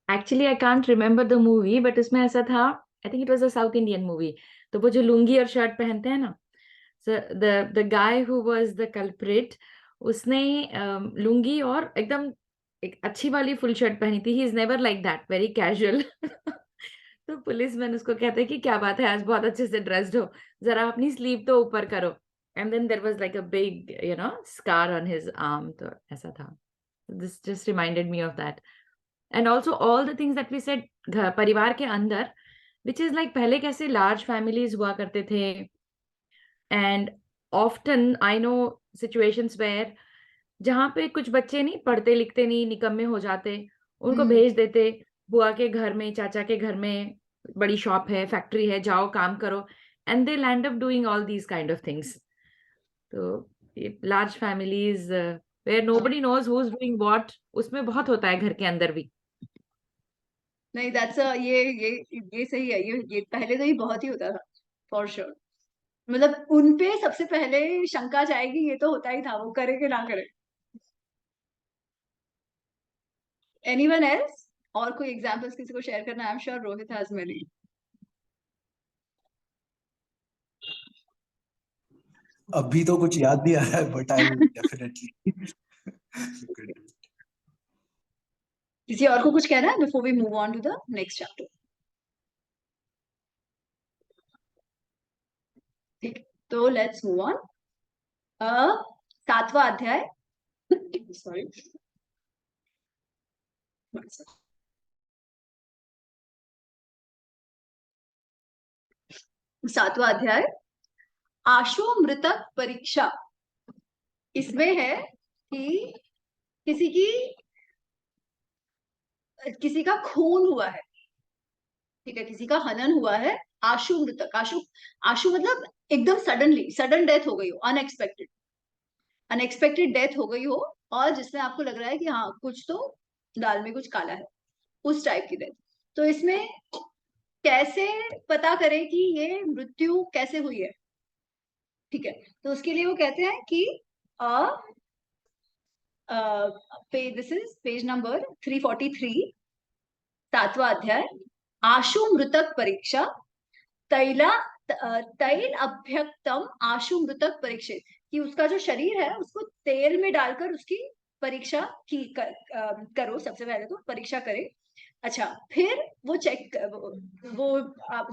Actually I can't remember the movie, but उसमें ऐसा था, I think it was a south Indian movie. तो वो जो लुंगी और शर्ट पहनते हैं ना, the guy who was the culprit, उसने लुंगी और एकदम एक अच्छी वाली फुल शर्ट पहनी थी. He is never like that, very casual. तो पुलिस मैन उसको कहते हैं कि क्या बात है, आज बहुत अच्छे से ड्रेस्ड हो, जरा अपनी स्लीव तो ऊपर करो. And then there was like a big scar on his arm. तो ऐसा था. This just reminded me of that. And also all the things that we said, परिवार के अंदर, विच इज लाइक पहले कैसे लार्ज फैमिलीज हुआ करते थे. And often I know situations where जहाँ पे कुछ बच्चे नहीं पढ़ते लिखते, नहीं निकम्मे हो जाते, उनको भेज देते बुआ के घर में, चाचा के घर में, बड़ी शॉप है, फैक्ट्री है, जाओ काम करो. And they land up doing all these kind of things. तो large families where nobody knows who is doing what, उसमें बहुत होता है घर के अंदर भी. नहीं, दैट्स ये सही है, ये पहले तो ही बहुत ही होता था, फॉर श्योर. मतलब उनपे सबसे पहले शंका जाएगी, ये तो होता ही था, वो करे कि ना करे. एनीवन एल्स, और कोई एग्जांपल्स किसी को शेयर करना है? I am sure Rohit has many. अभी तो कुछ याद नहीं आ रहा है, बट आई विल डेफिनेटली। किसी और को कुछ कहना है before we move on to the next chapter? ठीक, तो लेट्स मूव ऑन। 7वां अध्याय, सॉरी, 7वां अध्याय आशु मृतक परीक्षा। इसमें है कि किसी का खून हुआ है, ठीक है, किसी का हनन हुआ है। आशु मृतक, आशु, आशु मतलब एकदम सडनली, सडन डेथ हो गई हो, अनएक्सपेक्टेड, अनएक्सपेक्टेड डेथ हो गई हो, और जिसमें आपको लग रहा है कि हाँ कुछ तो दाल में कुछ काला है, उस टाइप की डेथ। तो इसमें कैसे पता करें कि ये मृत्यु कैसे हुई है, ठीक है, तो उसके लिए वो कहते हैं कि दिस इज पेज नंबर 343, 7वां अध्याय, आशु मृतक परीक्षा। तैला तैल अभ्यक्तम आशु मृतक परीक्षित, कि उसका जो शरीर है उसको तेल में डालकर उसकी परीक्षा की करो, सबसे पहले तो परीक्षा करे। अच्छा, फिर वो चेक, वो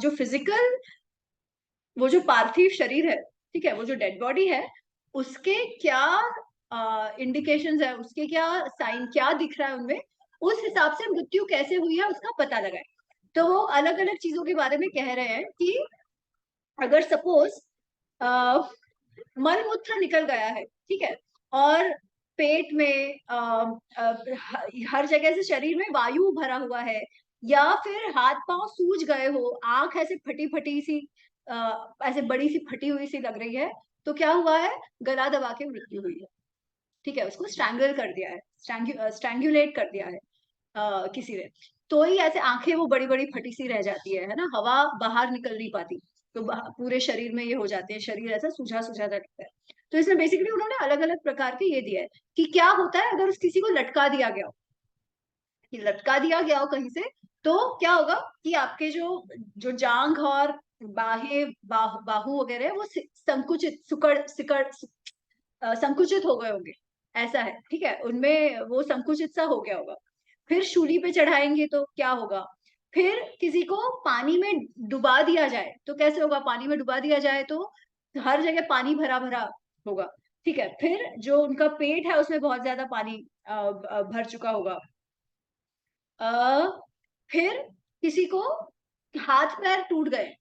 जो फिजिकल, वो जो पार्थिव शरीर है, ठीक है, वो जो डेड बॉडी है, उसके क्या इंडिकेशंस है, उसके क्या साइन, क्या दिख रहा है उनमें, उस हिसाब से मृत्यु कैसे हुई है उसका पता लगाए। तो वो अलग अलग चीजों के बारे में कह रहे हैं कि अगर सपोज मलमूत्र निकल गया है, ठीक है, और पेट में हर जगह से शरीर में वायु भरा हुआ है, या फिर हाथ पांव सूज गए हो, आंख ऐसे फटी फटी सी, ऐसे बड़ी सी फटी हुई सी लग रही है, तो क्या हुआ है, गला दबा के मृत्यु हुई है, ठीक है, उसको स्ट्रैंगल कर दिया है, स्ट्रैंगुलेट कर दिया है किसी ने। तो ही ऐसे आंखें वो बड़ी बड़ी फटी सी रह जाती है ना, हवा बाहर निकल नहीं पाती, तो पूरे शरीर में ये हो जाते हैं, शरीर ऐसा सूझा सूझा लगता है। तो इसमें बेसिकली उन्होंने अलग अलग प्रकार के ये दिया है कि क्या होता है अगर उस किसी को लटका दिया गया हो, कि लटका दिया गया हो कहीं से, तो क्या होगा कि आपके जो जो जांघ और बाहु वगैरह है, वो संकुचित, सुकड़ सिकड़ संकुचित हो गए होंगे, ऐसा है, ठीक है, उनमें वो संकुचित सा हो गया होगा। फिर शूली पे चढ़ाएंगे तो क्या होगा, फिर किसी को पानी में डुबा दिया जाए तो कैसे होगा, पानी में डुबा दिया जाए तो हर जगह पानी भरा भरा होगा, ठीक है, फिर जो उनका पेट है उसमें बहुत ज्यादा पानी भर चुका होगा। फिर किसी को हाथ पैर टूट गए,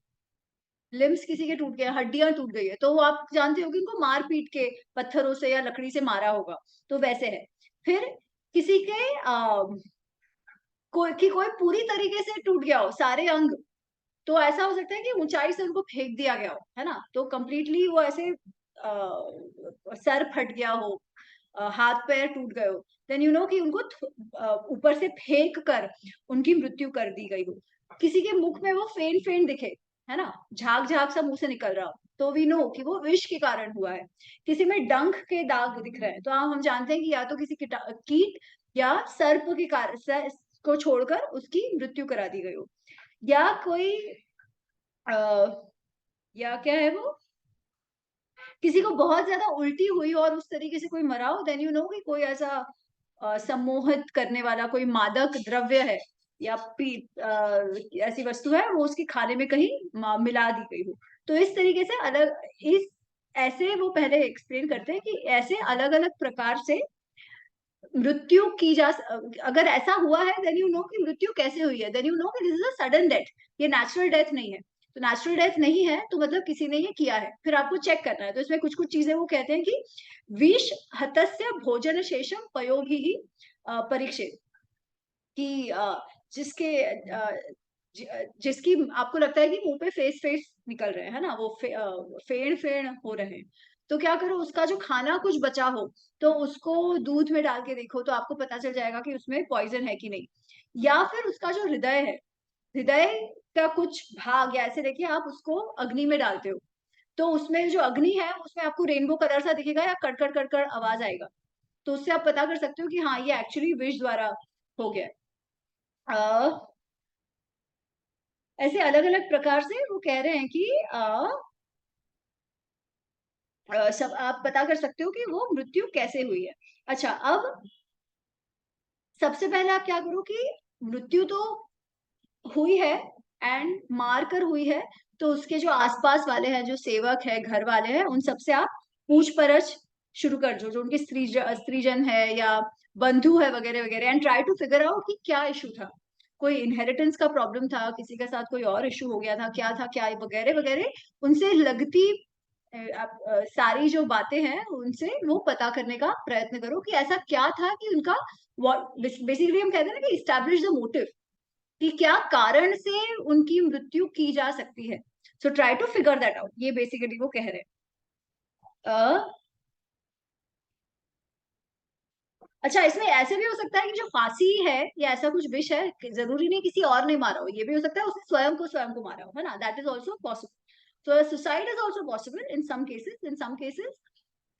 लिम्स किसी के टूट गए, हड्डियां टूट गई है, तो वो आप जानते हो कि उनको मार पीट के पत्थरों से या लकड़ी से मारा होगा, तो वैसे है। फिर किसी के कोई पूरी तरीके से टूट गया हो सारे अंग, तो ऐसा हो सकता है कि ऊंचाई से उनको फेंक दिया गया हो, है ना, तो कंप्लीटली वो ऐसे सर फट गया हो, हाथ पैर टूट गए हो, देन यू नो कि उनको ऊपर से फेंक कर उनकी मृत्यु कर दी गई हो। किसी के मुख में वो फेन फेन दिखे, है ना, झाग झाग सा मुंह से निकल रहा हो, तो वी नो कि वो विष के कारण हुआ है। किसी में डंक के दाग दिख रहे हैं, तो हम जानते हैं कि या तो किसी कीट या सर्प के कारण को छोड़कर उसकी मृत्यु करा दी गई हो, या कोई या क्या है वो, किसी को बहुत ज्यादा उल्टी हुई और उस तरीके से कोई मरा हो, देन यू नो कि कोई ऐसा सम्मोहित करने वाला कोई मादक द्रव्य है या ऐसी वस्तु है, वो उसके खाने में कहीं मिला दी गई हो। तो इस तरीके से अलग, इस ऐसे वो पहले एक्सप्लेन करते हैं कि ऐसे अलग अलग प्रकार से मृत्यु की अगर ऐसा हुआ है देन यू नो कि मृत्यु कैसे हुई है, देन यू नो कि this is a sudden death, ये नेचुरल डेथ नहीं है। तो नेचुरल डेथ नहीं है तो मतलब किसी ने ये किया है, फिर आपको चेक करना है। तो इसमें कुछ कुछ चीजें वो कहते हैं कि विष हतस्य भोजन शेषम पयोभी ही परीक्षित, कि जिसके जिसकी आपको लगता है कि मुंह पे फेस फेस निकल रहे हैं ना, वो फेड़ फेड़ हो रहे हैं, तो क्या करो, उसका जो खाना कुछ बचा हो तो उसको दूध में डाल के देखो, तो आपको पता चल जाएगा कि उसमें पॉइजन है कि नहीं। या फिर उसका जो हृदय है, हृदय का कुछ भाग या ऐसे देखिए, आप उसको अग्नि में डालते हो, तो उसमें जो अग्नि है उसमें आपको रेनबो कलर सा दिखेगा या कड़कड़ कड़कड़ आवाज आएगा, तो उससे आप पता कर सकते हो कि हाँ ये एक्चुअली विष द्वारा हो गया है। ऐसे अलग अलग प्रकार से वो कह रहे हैं कि सब आप पता कर सकते हो कि वो मृत्यु कैसे हुई है। अच्छा, अब सबसे पहले आप क्या करो कि मृत्यु तो हुई है एंड मार कर हुई है, तो उसके जो आसपास वाले हैं, जो सेवक है, घर वाले हैं, उन सबसे आप पूछ परछ शुरू कर दो, जो उनके स्त्रीजन है या बंधु है वगैरह वगैरह, and try to figure out कि क्या इशू था। कोई इनहेरिटेंस का प्रॉब्लम था, किसी के साथ कोई और इशू हो गया था, क्या था, क्या वगैरह वगैरह, उनसे लगती सारी जो बातें हैं उनसे वो पता करने का प्रयत्न करो कि ऐसा क्या था कि उनका, बेसिकली हम कहते हैं ना कि इस्टेब्लिश द मोटिव, कि क्या कारण से उनकी मृत्यु की जा सकती है। So try to figure that out, ये बेसिकली वो कह रहे हैं। अच्छा, इसमें ऐसे भी हो सकता है कि जो फांसी है या ऐसा कुछ विष है, जरूरी नहीं किसी और ने मारा हो, ये भी हो सकता है उसने स्वयं को मारा हो, है ना, that is also possible. So suicide is also possible in some cases,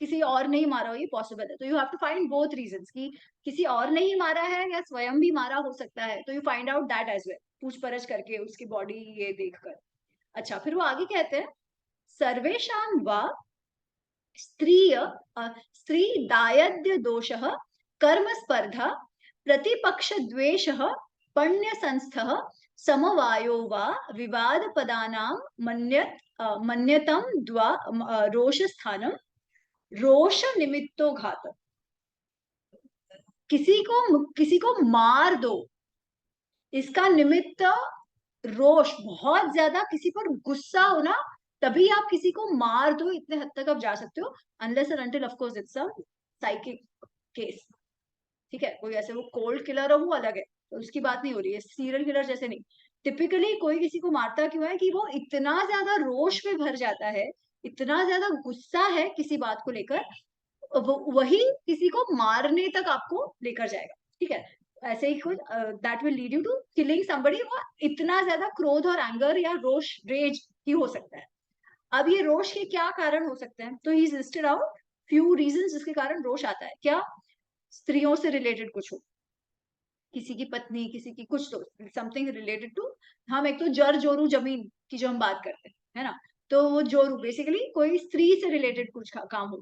किसी और ने ही मारा हो, ये पॉसिबल है। तो you have to find both reasons, कि किसी और ने ही मारा है या स्वयं भी मारा हो सकता है, तो you find out that as well, पूछ परछ करके उसकी बॉडी ये देखकर। अच्छा, फिर वो आगे कहते हैं, सर्वेषां वा स्त्रीय स्त्री दायद्य दोषः कर्म स्पर्धा प्रतिपक्ष द्वेषः पण्य संस्थः समवायो वा विवाद पदानां मन्यतम रोष स्थानम रोष निमित्तो घात। किसी को मार दो, इसका निमित्त रोष, बहुत ज्यादा किसी पर गुस्सा होना, तभी आप किसी को मार दो, इतने हद तक आप जा सकते हो, unless and until of course it's a psychic case. ठीक है, कोई ऐसे वो कोल्ड किलर हो वो अलग है, तो उसकी बात नहीं हो रही है, सीरियल किलर जैसे नहीं। टिपिकली कोई किसी को मारता क्यों है कि वो इतना ज्यादा रोष में भर जाता है, इतना ज्यादा गुस्सा है किसी बात को लेकर, वही किसी को मारने तक आपको लेकर जाएगा। ठीक है, ऐसे ही कुछ that will lead you to killing somebody. वो इतना ज्यादा क्रोध और एंगर या रोष, रेज ही हो सकता है। अब ये रोष के क्या कारण हो सकते हैं, तो ही लिस्टेड आउट फ्यू रीजंस जिसके कारण रोष आता है। क्या? स्त्रियों से रिलेटेड कुछ हो, किसी की पत्नी, किसी की कुछ, तो समथिंग रिलेटेड टू, हम एक तो जर जोरू जमीन की जो हम बात करते हैं, है ना, तो वो जोरू बेसिकली कोई स्त्री से रिलेटेड कुछ काम हो।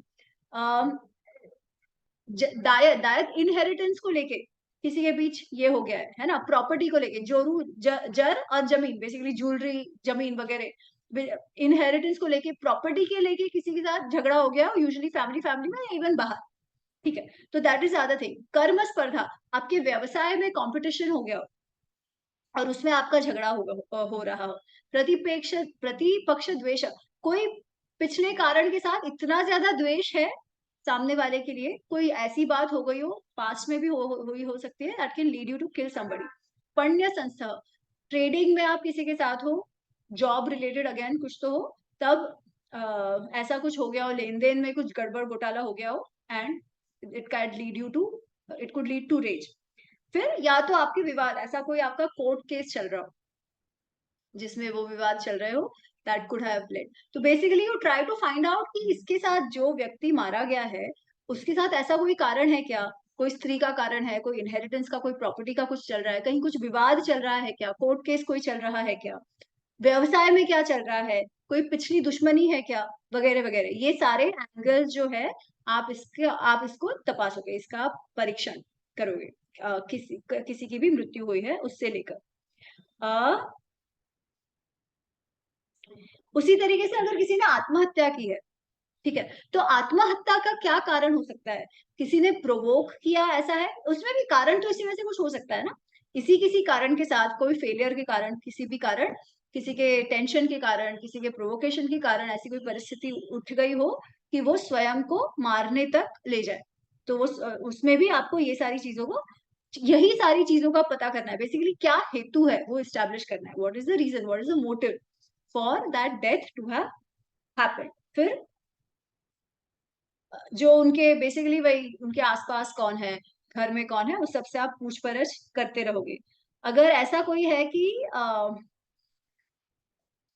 दायत दायत इनहेरिटेंस को लेके किसी के बीच ये हो गया है ना, प्रॉपर्टी को लेके जोरू, जर और जमीन, बेसिकली ज्वेलरी, जमीन वगैरह, इनहेरिटेंस को लेके, प्रॉपर्टी के लेके किसी के साथ झगड़ा हो गया, यूजुअली फैमिली में या इवन बाहर। ठीक है, तो दैट इज अदर थिंग। कर्म स्पर्धा, आपके व्यवसाय में कंपटीशन हो गया और उसमें आपका झगड़ा हो रहा हो। प्रतिपक्ष द्वेष, कोई पिछले कारण के साथ इतना ज्यादा द्वेष है सामने वाले के लिए, कोई ऐसी बात हो गई हो, पास्ट में भी हुई हो सकती है, that can lead you to kill somebody. पण्य संस्था, ट्रेडिंग में आप किसी के साथ हो, जॉब रिलेटेड अगेन कुछ तो हो, तब ऐसा कुछ हो गया हो, लेन देन में कुछ गड़बड़ घोटाला हो गया हो, and it can lead you to, it could lead to rage. फिर या तो आपके विवाद, ऐसा कोई आपका कोर्ट केस चल रहा हो जिसमें वो विवाद चल रहे हो, दैट कुड हैव लेड। तो basically you try to find out कि इसके साथ जो व्यक्ति मारा गया है, उसके साथ ऐसा कोई कारण है क्या, कोई स्त्री का कारण है, कोई इनहेरिटेंस का, कोई प्रॉपर्टी का कुछ चल रहा है, कहीं कुछ विवाद चल रहा है क्या, कोर्ट केस कोई चल रहा है क्या, व्यवसाय में क्या चल रहा है, कोई पिछली दुश्मनी है क्या, वगैरह वगैरह। ये सारे एंगल्स जो है, आप इसको तपासोगे, इसका आप परीक्षण करोगे, किसी की भी मृत्यु हुई है उससे लेकर। उसी तरीके से अगर किसी ने आत्महत्या की है, ठीक है, तो आत्महत्या का क्या कारण हो सकता है, किसी ने प्रोवोक किया, ऐसा है, उसमें भी कारण तो इसी में से कुछ हो सकता है ना, किसी किसी कारण के साथ, कोई फेलियर के कारण, किसी भी कारण, किसी के टेंशन के कारण, किसी के प्रोवोकेशन के कारण ऐसी कोई परिस्थिति उठ गई हो कि वो स्वयं को मारने तक ले जाए, तो वो उसमें भी आपको ये सारी चीजों को, यही सारी चीजों का पता करना है, बेसिकली क्या हेतु है वो इस्टेब्लिश करना है, what is the reason, what is the motive for that death to have happened. फिर जो उनके बेसिकली वही उनके आसपास कौन है, घर में कौन है, उस सबसे आप पूछ परछ करते रहोगे। अगर ऐसा कोई है कि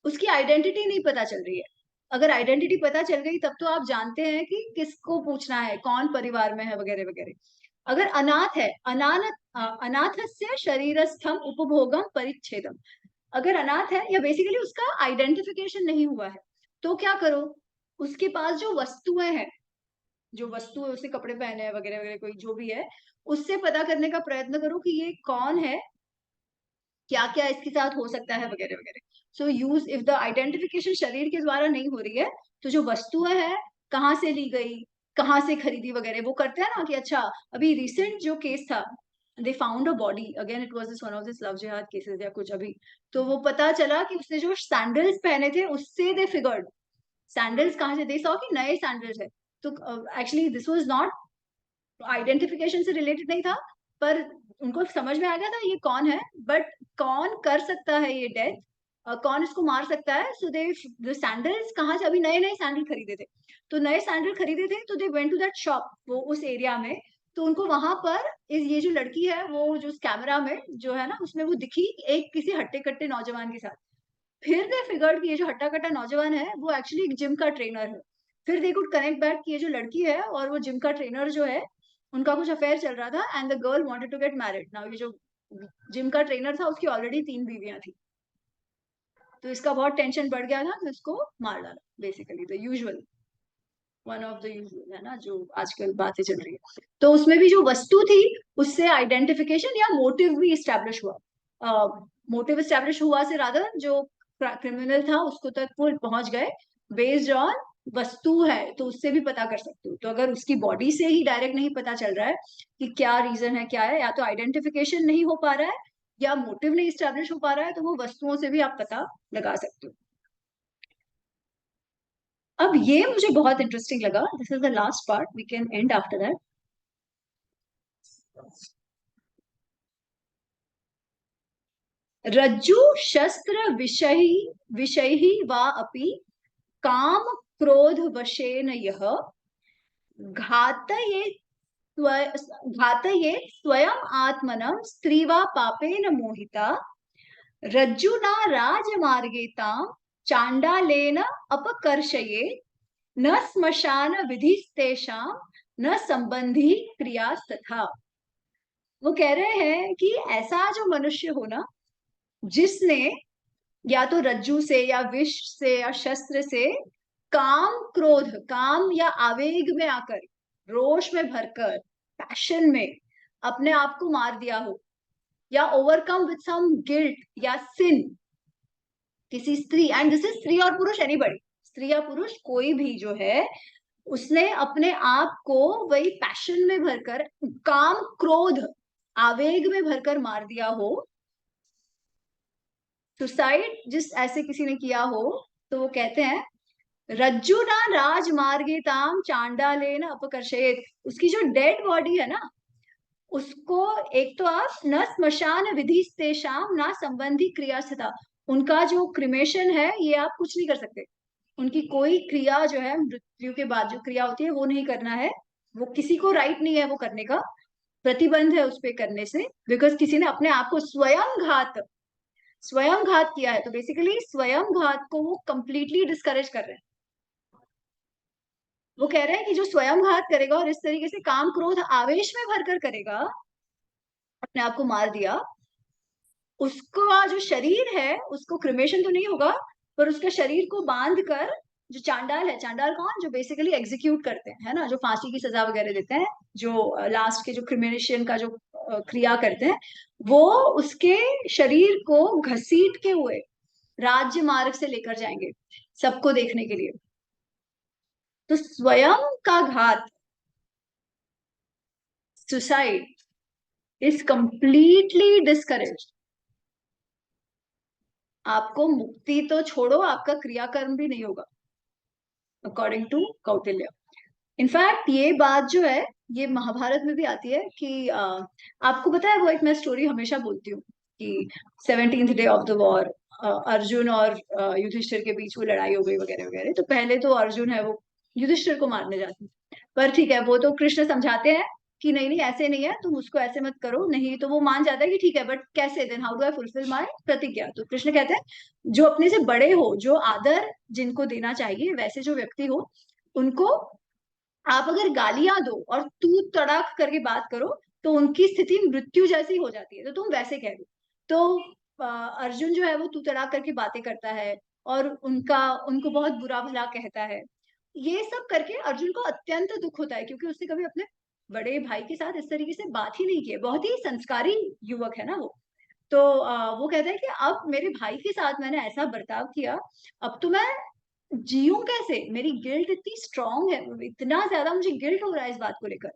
उसकी आइडेंटिटी नहीं पता चल रही है, अगर आइडेंटिटी पता चल गई तब तो आप जानते हैं कि किसको पूछना है, कौन परिवार में है, वगैरह वगैरह। अगर अनाथ है, अनाथस्य शरीरस्थम उपभोगम परिच्छेदम, अगर अनाथ है या बेसिकली उसका आइडेंटिफिकेशन नहीं हुआ है, तो क्या करो, उसके पास जो वस्तुएं हैं, जो वस्तु है, उससे कपड़े पहने हैं वगैरह वगैरह, कोई जो भी है, उससे पता करने का प्रयत्न करो कि ये कौन है, क्या क्या इसके साथ हो सकता है वगैरह वगैरह। सो यूज इफ द आइडेंटिफिकेशन शरीर के द्वारा नहीं हो रही है, तो जो वस्तुएं हैं, कहाँ से ली गई, कहाँ से खरीदी वगैरह, वो करते हैं ना कि अच्छा, अभी रिसेंट जो केस था, they found a body again, it was this one of this love जिहाद केसेस या कुछ अभी, तो वो पता चला कि उसने जो सैंडल्स पहने थे उससे दे फिगर्ड, सैंडल्स कहाँ से, दे सॉ कि नए सैंडल्स है। तो actually this was not identification से रिलेटेड नहीं था, पर उनको समझ में आ गया था ये कौन है, बट कौन कर सकता है ये डेथ, कौन इसको मार सकता है। सो दे, द सैंडल्स कहाँ से, अभी नए नए सैंडल खरीदे थे, तो नए सैंडल खरीदे थे, तो they went to that shop, वो उस एरिया में, तो उनको वहां पर ये जो लड़की है, वो जो कैमरा में जो है ना, उसमें वो दिखी एक किसी हट्टे कट्टे नौजवान के साथ। फिर दे फिगर्ड कि ये जो हट्टा कट्टा नौजवान है वो एक्चुअली एक जिम का ट्रेनर है। फिर दे कुड कनेक्ट बैक कि ये जो लड़की है और वो जिम का ट्रेनर जो है, उनका कुछ अफेयर चल रहा था, and the girl wanted to get married. Now ये जो जिम का ट्रेनर था, उसकी ऑलरेडी 3 बीवियां थी, तो इसका बहुत टेंशन बढ़ गया था, तो इसको मार डाला, basically the usual, one of the usual है ना, जो आजकल बातें चल रही है। तो उसमें भी जो वस्तु थी, उससे आइडेंटिफिकेशन या मोटिव भी स्टैब्लिश हुआ, मोटिव स्टैब्लिश हुआ से रादर जो क्रिमिनल था उसको तक वो पहुंच गए, बेस्ड ऑन वस्तु है, तो उससे भी पता कर सकते हो। तो अगर उसकी बॉडी से ही डायरेक्ट नहीं पता चल रहा है कि क्या रीजन है, क्या है, या तो आइडेंटिफिकेशन नहीं हो पा रहा है या मोटिव नहीं स्टैब्लिश हो पा रहा है, तो वो वस्तुओं से भी आप पता लगा सकते हो। अब ये मुझे बहुत इंटरेस्टिंग लगा, this is the last part, we can end after that. रज्जु शस्त्र विषयी वा अपि काम क्रोध वशेन यह घातये घातये स्वयं आत्मनं स्त्री वा पापेन मोहिता रज्जुना राजमार्गे तां चांडालेन अपकर्षये न श्मशान विधिस्तेषां न संबंधी क्रियास्तथा। वो कह रहे हैं कि ऐसा जो मनुष्य हो ना, जिसने या तो रज्जू से या विष से या शस्त्र से काम क्रोध, काम या आवेग में आकर, रोष में भरकर, पैशन में अपने आप को मार दिया हो, या ओवरकम विद सम गिल्ट या सिन, किसी स्त्री, एंड दिस इज स्त्री और पुरुष, एनीबडी, स्त्री या पुरुष कोई भी जो है, उसने अपने आप को वही पैशन में भरकर, काम क्रोध आवेग में भरकर मार दिया हो, सुसाइड जिस ऐसे किसी ने किया हो, तो वो कहते हैं रज्जु ना राजमार्गे ताम चांडालेन अपकर्षेत, उसकी जो डेड बॉडी है ना, उसको एक तो आप न स्मशान विधि से शाम ना संबंधी क्रिया से था, उनका जो क्रिमेशन है ये आप कुछ नहीं कर सकते, उनकी कोई क्रिया जो है, मृत्यु के बाद जो क्रिया होती है वो नहीं करना है, वो किसी को राइट नहीं है वो करने का, प्रतिबंध है उस पे करने से, बिकॉज किसी ने अपने आप को स्वयं घात किया है, तो बेसिकली स्वयं घात को वो कंप्लीटली डिस्करेज कर रहे हैं। वो कह रहे हैं कि जो स्वयं घात करेगा और इस तरीके से काम क्रोध आवेश में भरकर करेगा, अपने आप को मार दिया, उसका जो शरीर है उसको क्रिमेशन तो नहीं होगा, पर उसका शरीर को बांध कर, जो चांडाल है, चांडाल कौन, जो बेसिकली एग्जीक्यूट करते हैं, है ना, जो फांसी की सजा वगैरह देते हैं, जो लास्ट के जो क्रिमिनेशन का जो क्रिया करते हैं, वो उसके शरीर को घसीट के हुए राज्य मार्ग से लेकर जाएंगे सबको देखने के लिए। तो स्वयं का घात, सुसाइड, इज कंप्लीटली डिस्करेज। आपको मुक्ति तो छोड़ो, आपका क्रियाकर्म भी नहीं होगा, अकॉर्डिंग टू कौटिल्य। इनफैक्ट ये बात जो है ये महाभारत में भी आती है कि आपको पता है, वो एक मैं स्टोरी हमेशा बोलती हूँ कि 17th day of the war, Arjun और युधिष्ठिर के बीच वो लड़ाई हो गई वगैरह वगैरह, तो पहले तो अर्जुन है वो युधिष्ठिर को मारने जाते हैं, पर ठीक है, वो तो कृष्ण समझाते हैं कि नहीं नहीं ऐसे नहीं है, तुम उसको ऐसे मत करो, नहीं तो वो मान जाता है कि ठीक है, बट कैसे, then how do I fulfil my प्रतिज्ञा। तो कृष्ण कहते हैं जो अपने से बड़े हो, जो आदर जिनको देना चाहिए वैसे जो व्यक्ति हो, उनको आप अगर गालियां दो और तू तड़ाक करके बात करो, तो उनकी स्थिति मृत्यु जैसी हो जाती है, तो तुम वैसे कह दो। तो अर्जुन जो है वो तू तड़ाक करके बातें करता है और उनको बहुत बुरा भला कहता है, ये सब करके अर्जुन को अत्यंत दुख होता है, क्योंकि उसने कभी अपने बड़े भाई के साथ इस तरीके से बात ही नहीं की है। बहुत ही संस्कारी युवक है ना वो। तो वो कहता है कि अब मेरे भाई के साथ मैंने ऐसा बर्ताव किया, अब तो मैं जीऊं कैसे? मेरी गिल्ट इतनी स्ट्रांग है, इतना ज्यादा मुझे गिल्ट हो रहा है इस बात को लेकर,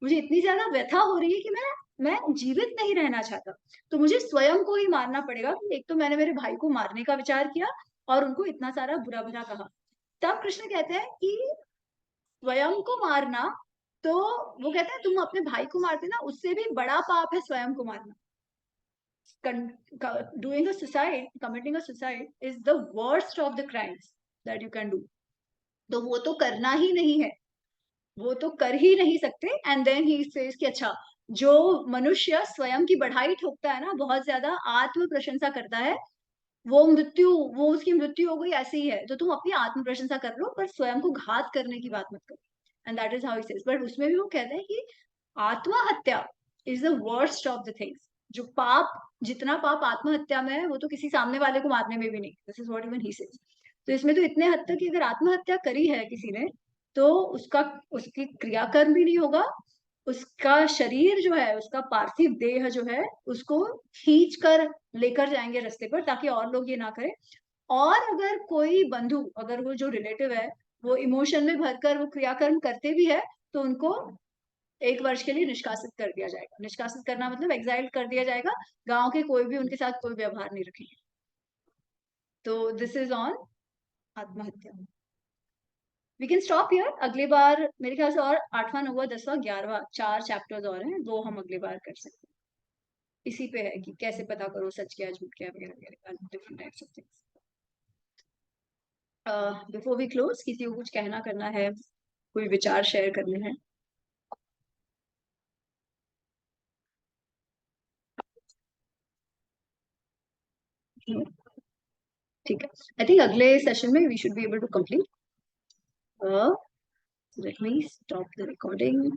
मुझे इतनी ज्यादा व्यथा हो रही है कि मैं जीवित नहीं रहना चाहता। तो मुझे स्वयं को ही मारना पड़ेगा, कि एक तो मैंने मेरे भाई को मारने का विचार किया और उनको इतना सारा बुरा भला कहा। तब कृष्ण कहते हैं कि स्वयं को मारना, तो वो कहते हैं तुम अपने भाई को मारते ना, उससे भी बड़ा पाप है स्वयं को मारना। Doing a suicide, committing a suicide is the worst of the crimes that you can do. तो वो तो करना ही नहीं है, वो तो कर ही नहीं सकते। एंड देन ही सेज कि अच्छा, जो मनुष्य स्वयं की बढ़ाई ठोकता है ना, बहुत ज्यादा आत्म प्रशंसा करता है, वो उसकी मृत्यु हो गई, ऐसी ही है। तो तुम अपनी आत्म प्रशंसा कर लो, पर स्वयं को घात करने की बात मत करो। And that is how he says. But उसमें भी वो कहते हैं कि आत्महत्या is the worst of the things. जो पाप, जितना पाप आत्महत्या में है, वो तो किसी सामने वाले को मारने में भी नहीं। This is what even he says. तो इसमें तो इतने हद तक कि अगर आत्महत्या करी है किसी ने, तो उसकी क्रियाकर्म भी नहीं होगा, उसका शरीर जो है, उसका पार्थिव देह जो है, उसको खींच कर लेकर जाएंगे रास्ते पर, ताकि और लोग ये ना करें। और अगर कोई बंधु, अगर वो जो रिलेटिव है, वो इमोशन में भरकर वो क्रियाकर्म करते भी है, तो उनको 1 वर्ष के लिए निष्कासित कर दिया जाएगा। निष्कासित करना मतलब एग्जाइल कर दिया जाएगा, गांव के कोई भी उनके साथ कोई व्यवहार नहीं रखेंगे। तो दिस इज ऑन आत्महत्या। We can stop here. अगली बार मेरे ख्याल से और 8वां 9वां 10वां 11वां 4 चैप्टर्स और हैं, वो हम अगली बार कर सकते हैं। इसी पे है कि कैसे पता करो सच क्या झूठ क्या, वगैरह वगैरह, different types of things. Before we close, किसी को कुछ कहना करना है, कोई विचार शेयर करने हैं? ठीक है, आई थिंक अगले सेशन में we should be able to complete. Let me stop the recording.